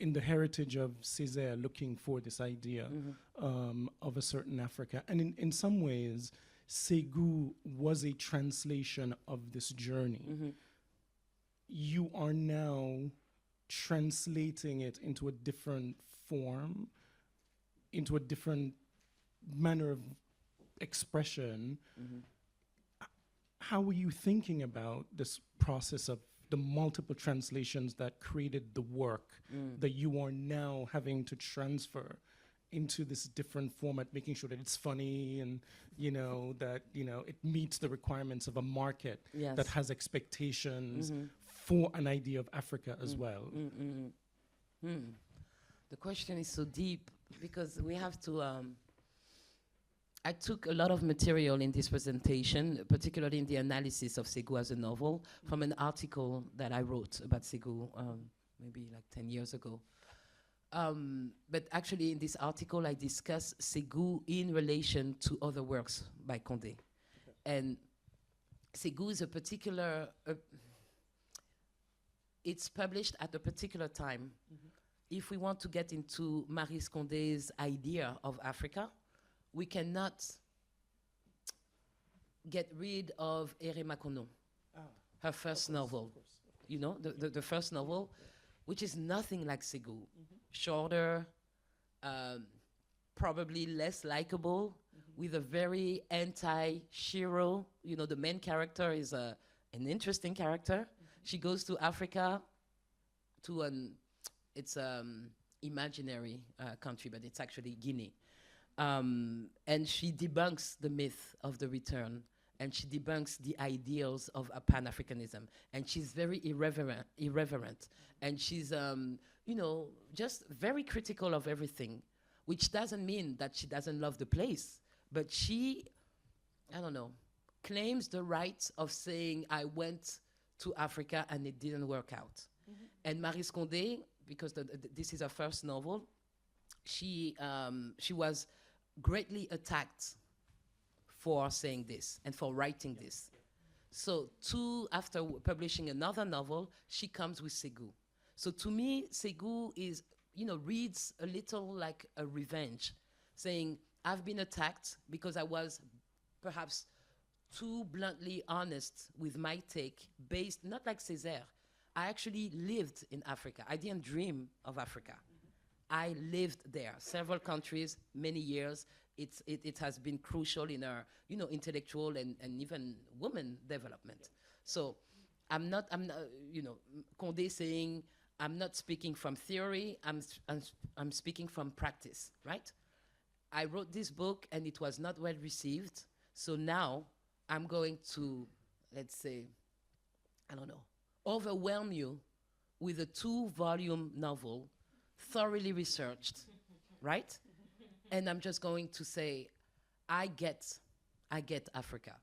S6: in the heritage of Césaire, looking for this idea of a certain Africa. And in some ways, Segu was a translation of this journey. You are now translating it into a different form, into a different manner of expression. How were you thinking about this process of the multiple translations that created the work that you are now having to transfer into this different format, making sure that it's funny and, that, it meets the requirements of a market that has expectations for an idea of Africa as well?
S2: The question is so deep because we have to... I took a lot of material in this presentation, particularly in the analysis of Segu as a novel, from an article that I wrote about Segu maybe like 10 years ago. But actually in this article, I discuss Segu in relation to other works by Condé. And Segu is a particular, it's published at a particular time. If we want to get into Maryse Condé's idea of Africa, we cannot get rid of Ere Makono, her first novel. The first novel, which is nothing like Segu. Shorter, probably less likable, with a very anti-Shiro. The main character is an interesting character. She goes to Africa, to it's imaginary country, but it's actually Guinea. And she debunks the myth of the return, and she debunks the ideals of Pan-Africanism. And she's very irreverent. And she's, just very critical of everything, which doesn't mean that she doesn't love the place. But she, claims the right of saying, I went to Africa and it didn't work out. And Maryse Condé, because this is her first novel, she was greatly attacked for saying this and for writing this. So after publishing another novel, she comes with Segu. So to me, Segu is, reads a little like a revenge, saying, I've been attacked because I was perhaps too bluntly honest with my take, based, not like Césaire. I actually lived in Africa. I didn't dream of Africa. I lived there, several countries, many years. It has been crucial in our, intellectual and even women development. So I'm not, Condé saying, I'm not speaking from theory, I'm speaking from practice, right? I wrote this book and it was not well received. So now I'm going to, let's say, overwhelm you with a 2-volume novel, thoroughly researched, right? And I'm just going to say, I get Africa.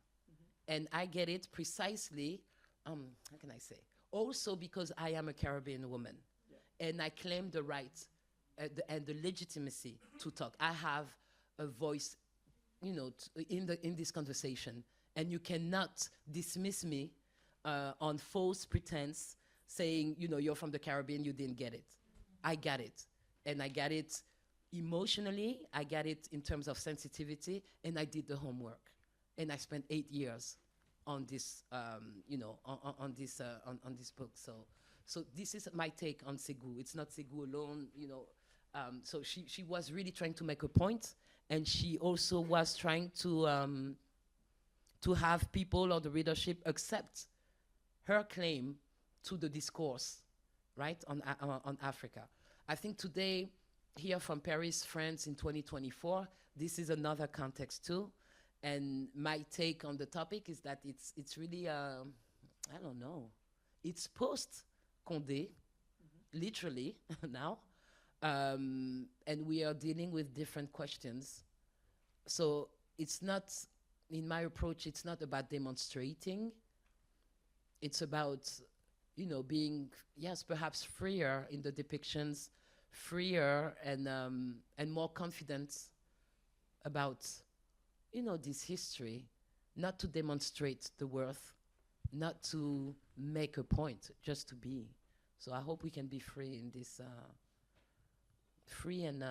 S2: And I get it precisely, how can I say? Also because I am a Caribbean woman. and I claim the right and the legitimacy to talk. I have a voice, you know, in this conversation, and you cannot dismiss me on false pretense, saying, you know, you're from the Caribbean, you didn't get it. I got it, and I got it emotionally, I got it in terms of sensitivity, and I did the homework. And I spent 8 years on this, you know, on this book. So this is my take on Segu. It's not Segu alone, you know. So she was really trying to make a point, and she also was trying to have people or the readership accept her claim to the discourse, right, on Africa. I think today, here from Paris, France, in 2024, this is another context too. And my take on the topic is that it's really, I don't know, it's post-Condé, literally, now. And we are dealing with different questions. So it's not, in my approach, it's not about demonstrating. It's about, you know, being, yes, perhaps freer in the depictions, freer and more confident about, you know, this history, not to demonstrate the worth, not to make a point, just to be. So I hope we can be free in this, free and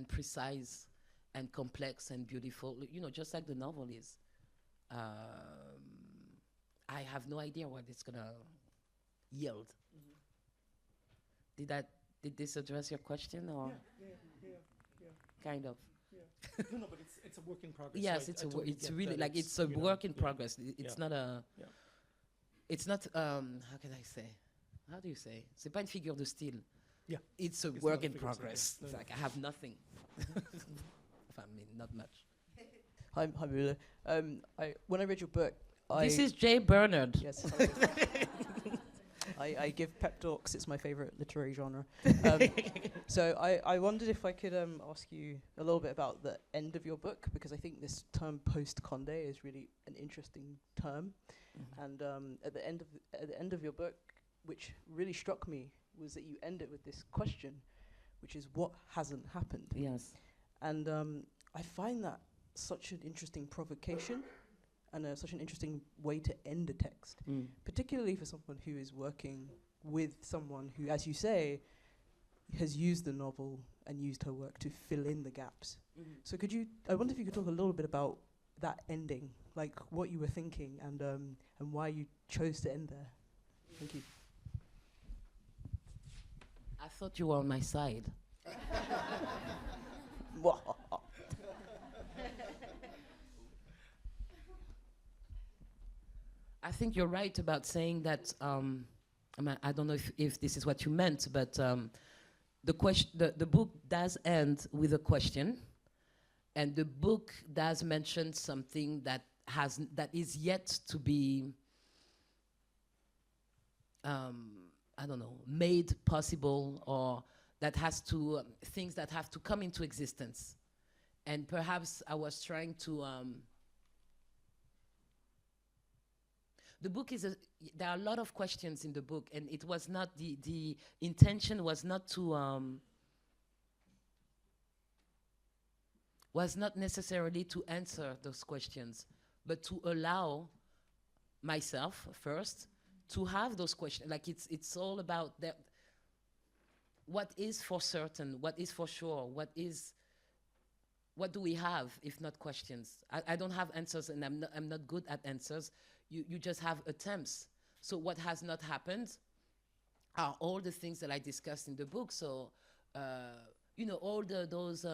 S2: precise and complex and beautiful, you know, just like the novel is. I have no idea what it's gonna yield. Did this address your question, or?
S6: Yeah.
S2: Kind of.
S6: Yeah. No, but it's a work in progress.
S2: Yes,
S6: so
S2: it's
S6: it's
S2: really like it's a work in progress. It's not a.
S6: Yeah.
S2: It's not. How can I say? How do you say? C'est pas une figure de style.
S6: Yeah.
S2: It's a
S6: It's
S2: work
S6: not a
S2: in
S6: figure of
S2: progress.
S6: style.
S2: It's
S6: No,
S2: like I have nothing. I mean, not much.
S7: Hi, Maboula. When I read your book,
S2: This is Jay Bernard.
S7: Yes. I give pep talks. It's my favorite literary genre. So I wondered if I could ask you a little bit about the end of your book, because I think this term post-Condé is really an interesting term. Mm-hmm. And at the end of your book, which really struck me, was that you end it with this question, which is what hasn't happened.
S2: Yes.
S7: And I find that such an interesting provocation and such an interesting way to end a text, particularly for someone who is working with someone who, as you say, has used the novel and used her work to fill in the gaps. So I wonder if you could talk a little bit about that ending, like what you were thinking and why you chose to end there. Thank you.
S2: I thought you were on my side. I think you're right about saying that. I mean, I don't know if this is what you meant, but the book does end with a question, and the book does mention something that is yet to be, I don't know, made possible, or that has to things that have to come into existence, and perhaps I was trying to. The book is there are a lot of questions in the book, and it was not the intention was not necessarily to answer those questions, but to allow myself first to have those questions. Like it's all about that. What is for certain? What is for sure? What do we have if not questions? I don't have answers, and I'm not good at answers. You just have attempts. So what has not happened are all the things that I discussed in the book. So, you know, all those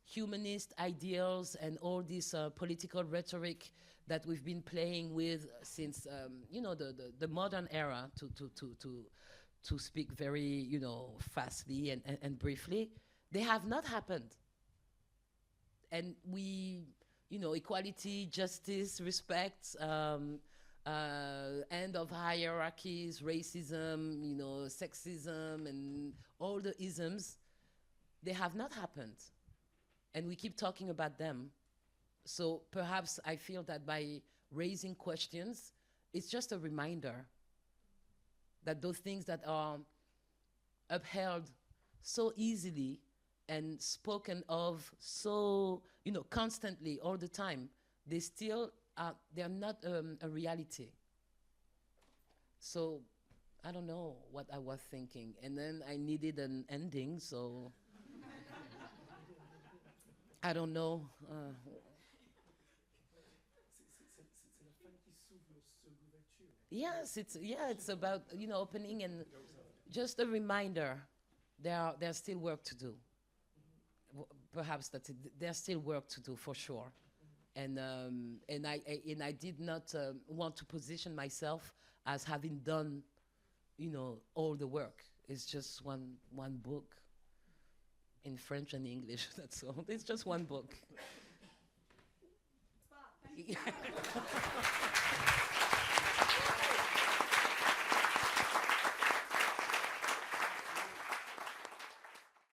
S2: humanist ideals and all this political rhetoric that we've been playing with since, you know, the modern era, to speak very, you know, fastly and briefly, they have not happened. And we, you know, equality, justice, respect, end of hierarchies, racism, you know, sexism, and all the isms, they have not happened. And we keep talking about them. So perhaps I feel that by raising questions, it's just a reminder that those things that are upheld so easily and spoken of so, constantly all the time, they're not a reality. So I don't know what I was thinking. And then I needed an ending, so I don't know. Yes, it's about opening, and just a reminder. There's still work to do. Perhaps there's still work to do for sure, and I did not want to position myself as having done, all the work. It's just one book in French and English. That's all. It's just one book.